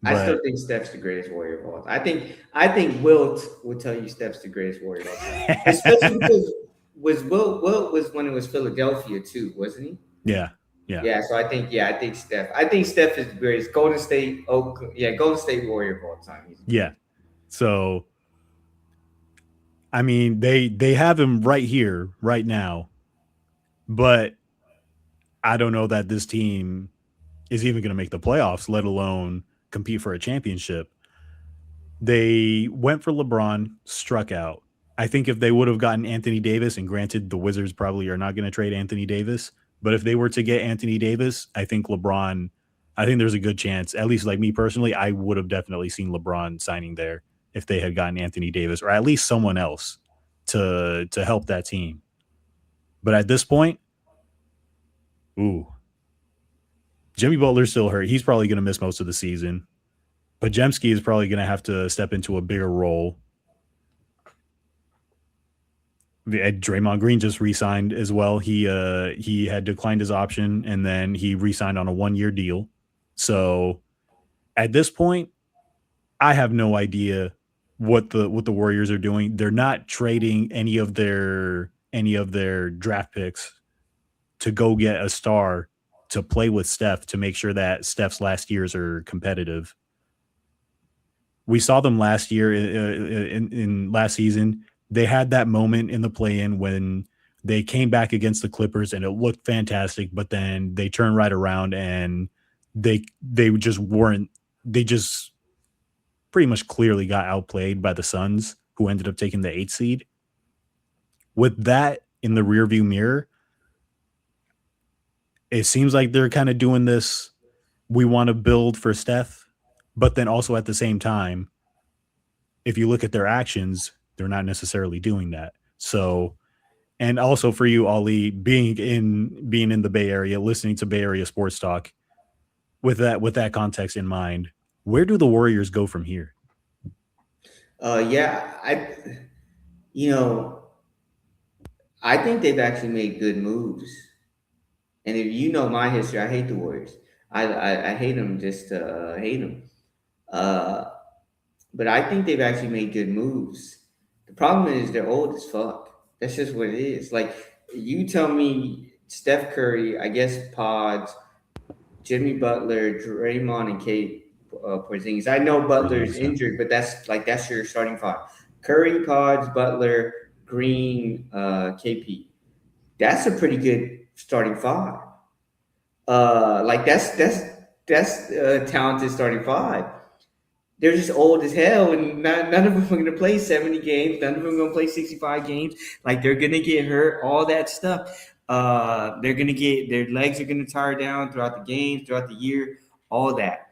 I still but think Steph's the greatest warrior of all time. I think Wilt will tell you Steph's the greatest warrior of all time. Especially because Wilt was when it was Philadelphia too, wasn't he? yeah, yeah, Yeah, so I think Steph. I think Steph is the greatest. Golden State, Golden State Warrior of all time. He's the yeah. greatest. So I mean, they have him right here, right now, but I don't know that this team is even going to make the playoffs, let alone compete for a championship. They went for LeBron, struck out. I think if they would have gotten Anthony Davis, and granted, the Wizards probably are not going to trade Anthony Davis, but if they were to get Anthony Davis, I think LeBron, I think there's a good chance, at least like me personally, I would have definitely seen LeBron signing there if they had gotten Anthony Davis or at least someone else to help that team. But at this point, ooh, Jimmy Butler's still hurt. He's probably going to miss most of the season. Pajemski is probably going to have to step into a bigger role. Draymond Green just re-signed as well. He had declined his option and then he re-signed on a 1-year deal. So at this point, I have no idea what the Warriors are doing. They're not trading any of their draft picks to go get a star to play with Steph to make sure that Steph's last years are competitive. We saw them last year in last season. They had that moment in the play-in when they came back against the Clippers and it looked fantastic, but then they turned right around and they just weren't. They just pretty much clearly got outplayed by the Suns, who ended up taking the 8th seed. With that in the rearview mirror, it seems like they're kind of doing this. We want to build for Steph, but then also at the same time, if you look at their actions, they're not necessarily doing that. So, and also for you, Ali, being in the Bay Area, listening to Bay Area sports talk, with that context in mind, where do the Warriors go from here? Yeah, you know, I think they've actually made good moves. And if you know my history, I hate the Warriors. I hate them just to hate them. Uh, but I think they've actually made good moves. The problem is they're old as fuck. That's just what it is. Like you tell me, Steph Curry, I guess Pods, Jimmy Butler, Draymond, and Kate Porzingis. I know Butler's Porzingis, yeah. injured, but that's your starting five. Curry, Pods, Butler, Green, KP. That's a pretty good starting five. Like that's a talented starting five. They're just old as hell, and none of them are going to play 70 games. None of them are going to play 65 games. Like they're going to get hurt, all that stuff. They're going to get their legs are going to tire down throughout the games, throughout the year, all that.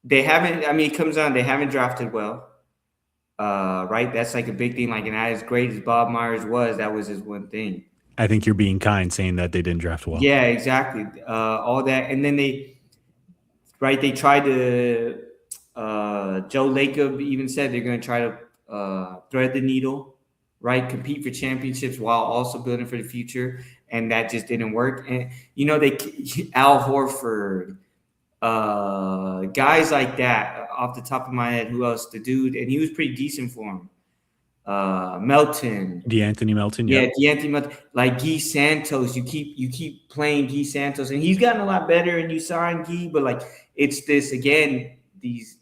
They haven't. I mean, it comes down. They haven't drafted well, right? That's like a big thing. Like, and as great as Bob Myers was, that was his one thing. I think you're being kind saying that they didn't draft well. Yeah, exactly. All that, and then they, right? They tried to. Joe Lacob even said they're going to try to thread the needle, right? Compete for championships while also building for the future, and that just didn't work. And they Al Horford, guys like that. Off the top of my head, who else? The dude, and he was pretty decent for him. Melton. D'Anthony Melton. Yeah, Yep. Deontay Melton, like Guy Santos. You keep playing Guy Santos, and he's gotten a lot better. And you sign Guy, but like it's this again. These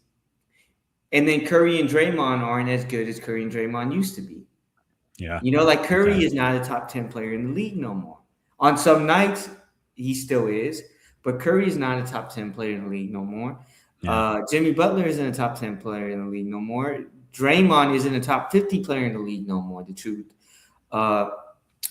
and then Curry and Draymond aren't as good as Curry and Draymond used to be. Yeah. Like Curry Okay. is not a top 10 player in the league no more. On some nights, he still is, but Curry is not a top 10 player in the league no more. Yeah. Jimmy Butler isn't a top 10 player in the league no more. Draymond isn't a top 50 player in the league no more, the truth. Uh,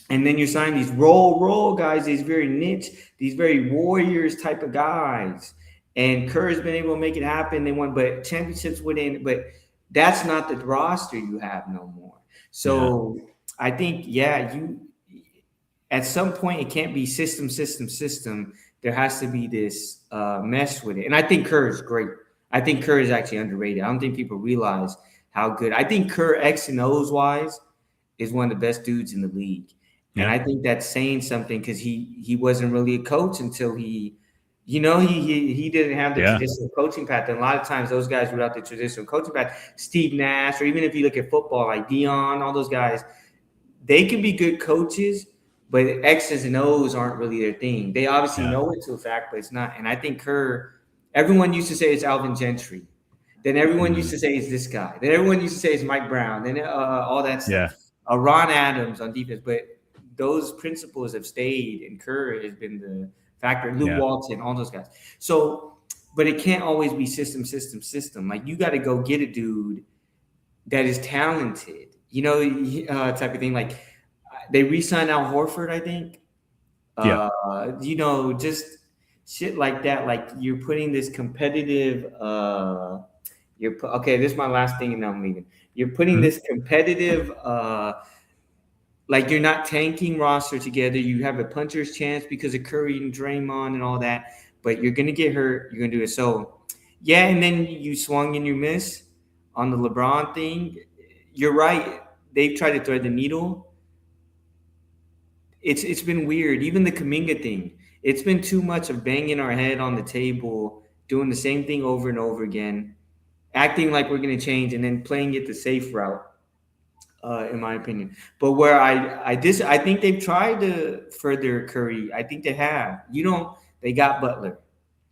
and then you're signing these roll guys, these very niche, these very Warriors type of guys. And Kerr's been able to make it happen. They won, but championships within, but that's not the roster you have no more. Yeah. So I think, you at some point it can't be system. There has to be this mesh with it. And I think Kerr is great. I think Kerr is actually underrated. I don't think people realize how good. I think Kerr X and O's wise is one of the best dudes in the league. And Yeah. I think that's saying something because he wasn't really a coach until he didn't have the Yeah. traditional coaching path. And a lot of times those guys without the traditional coaching path, Steve Nash, or even if you look at football, like Dion, all those guys, they can be good coaches, but X's and O's aren't really their thing. They obviously Yeah. know it to a fact, but it's not. And I think Kerr, everyone used to say it's Alvin Gentry. Then everyone used Mhm. to say it's this guy. Then everyone used to say it's Mike Brown. Then all that stuff. Yeah. Ron Adams on defense, but those principles have stayed, and Kerr has been the factor. Luke Yeah. Walton, all those guys. So, but it can't always be system. Like you got to go get a dude that is talented, type of thing. Like they re-signed Al Horford, I think. Yeah. Just shit like that. Like you're putting this competitive. Okay. This is my last thing, and I'm leaving. You're putting Mhm. this competitive. Like you're not tanking roster together. You have a puncher's chance because of Curry and Draymond and all that, but you're gonna get hurt. You're gonna do it. So, yeah, and then you swung and you miss on the LeBron thing. You're right. They've tried to thread the needle. It's been weird. Even the Kaminga thing. It's been too much of banging our head on the table, doing the same thing over and over again, acting like we're gonna change, and then playing it the safe route. In my opinion. But where I think they've tried to further Curry. I think they have. They got Butler.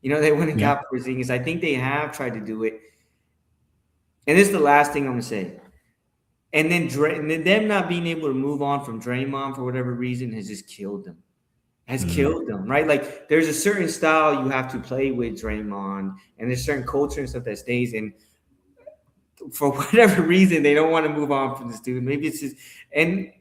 They went and Yeah. got Porzingis. I think they have tried to do it. And this is the last thing I'm gonna say. And then them not being able to move on from Draymond for whatever reason has just killed them. Has Mhm. killed them, right? Like there's a certain style you have to play with Draymond, and there's certain culture and stuff that stays in. For whatever reason, they don't want to move on from this dude. Maybe it's just and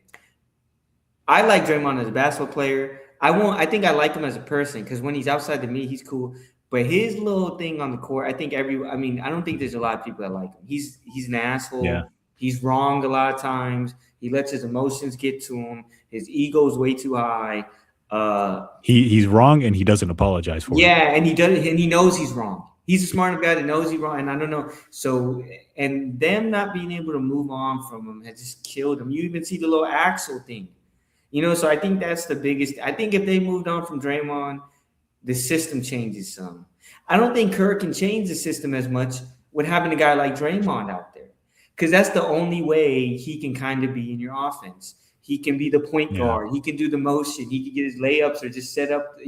I like Draymond as a basketball player. I think I like him as a person because when he's outside the me, he's cool. But his little thing on the court, I don't think there's a lot of people that like him. He's an Yeah. asshole. He's wrong a lot of times. He lets his emotions get to him. His ego's way too high. He's wrong and he doesn't apologize for it. Yeah, and he knows he's wrong. He's a smart enough guy that knows he's wrong, and I don't know. So, and them not being able to move on from him has just killed him. You even see the little Axel thing. So I think that's the biggest. I think if they moved on from Draymond, the system changes some. I don't think Kerr can change the system as much with having a guy like Draymond out there, because that's the only way he can kind of be in your offense. He can be the point Yeah. guard. He can do the motion. He can get his layups or just set up,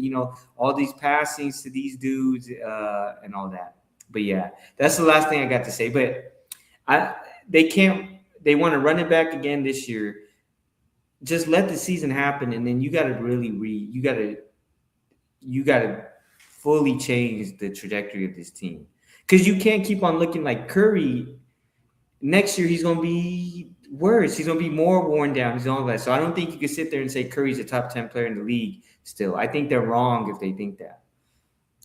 all these passings to these dudes and all that. But yeah, that's the last thing I got to say. But they can't. They want to run it back again this year. Just let the season happen, and then you got to really you got to fully change the trajectory of this team, because you can't keep on looking like Curry. Next year he's going to be worse. He's going to be more worn down. He's all that. So I don't think you can sit there and say Curry's a top 10 player in the league still. I think they're wrong if they think that.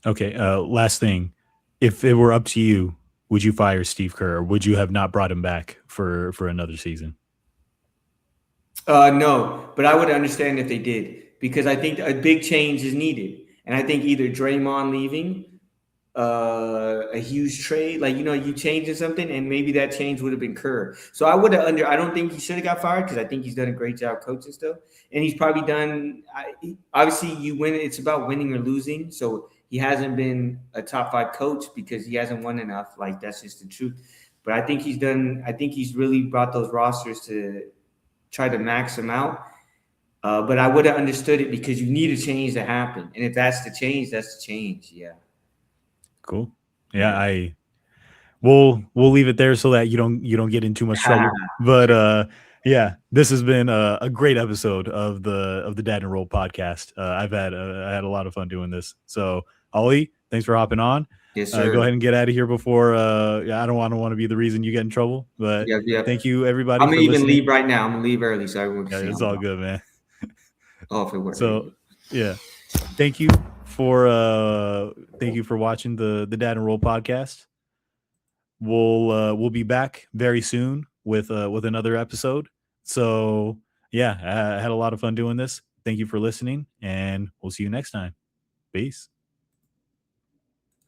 Okay. Last thing. If it were up to you, would you fire Steve Kerr or would you have not brought him back for another season? No, but I would understand if they did, because I think a big change is needed. And I think either Draymond leaving a huge trade, like you changing something, and maybe that change would have been Kerr. So I would have under. I don't think he should have got fired because I think he's done a great job coaching still, and he's probably done. Obviously, you win. It's about winning or losing. So he hasn't been a top 5 coach because he hasn't won enough. Like that's just the truth. But I think he's done. I think he's really brought those rosters to try to max them out. But I would have understood it because you need a change to happen, and if that's the change, that's the change. Yeah. Cool. Yeah, Yeah. we'll leave it there so that you don't get in too much trouble. But Sure. yeah, this has been a great episode of the Dad and Roll podcast. I had a lot of fun doing this. So Ollie, thanks for hopping on. Yes, Go sir. ahead and get out of here before yeah, I don't want to be the reason you get in trouble. But Yep, yep. thank you everybody I'm gonna for even leave listening. right now. I'm gonna leave early so everyone can Yeah, see it's I'm all gone. good, man. Oh, if it worked. So yeah, thank you for watching the Dad and Roll podcast. We'll be back very soon with another episode. So yeah, I had a lot of fun doing this. Thank you for listening, and we'll see you next time. Peace.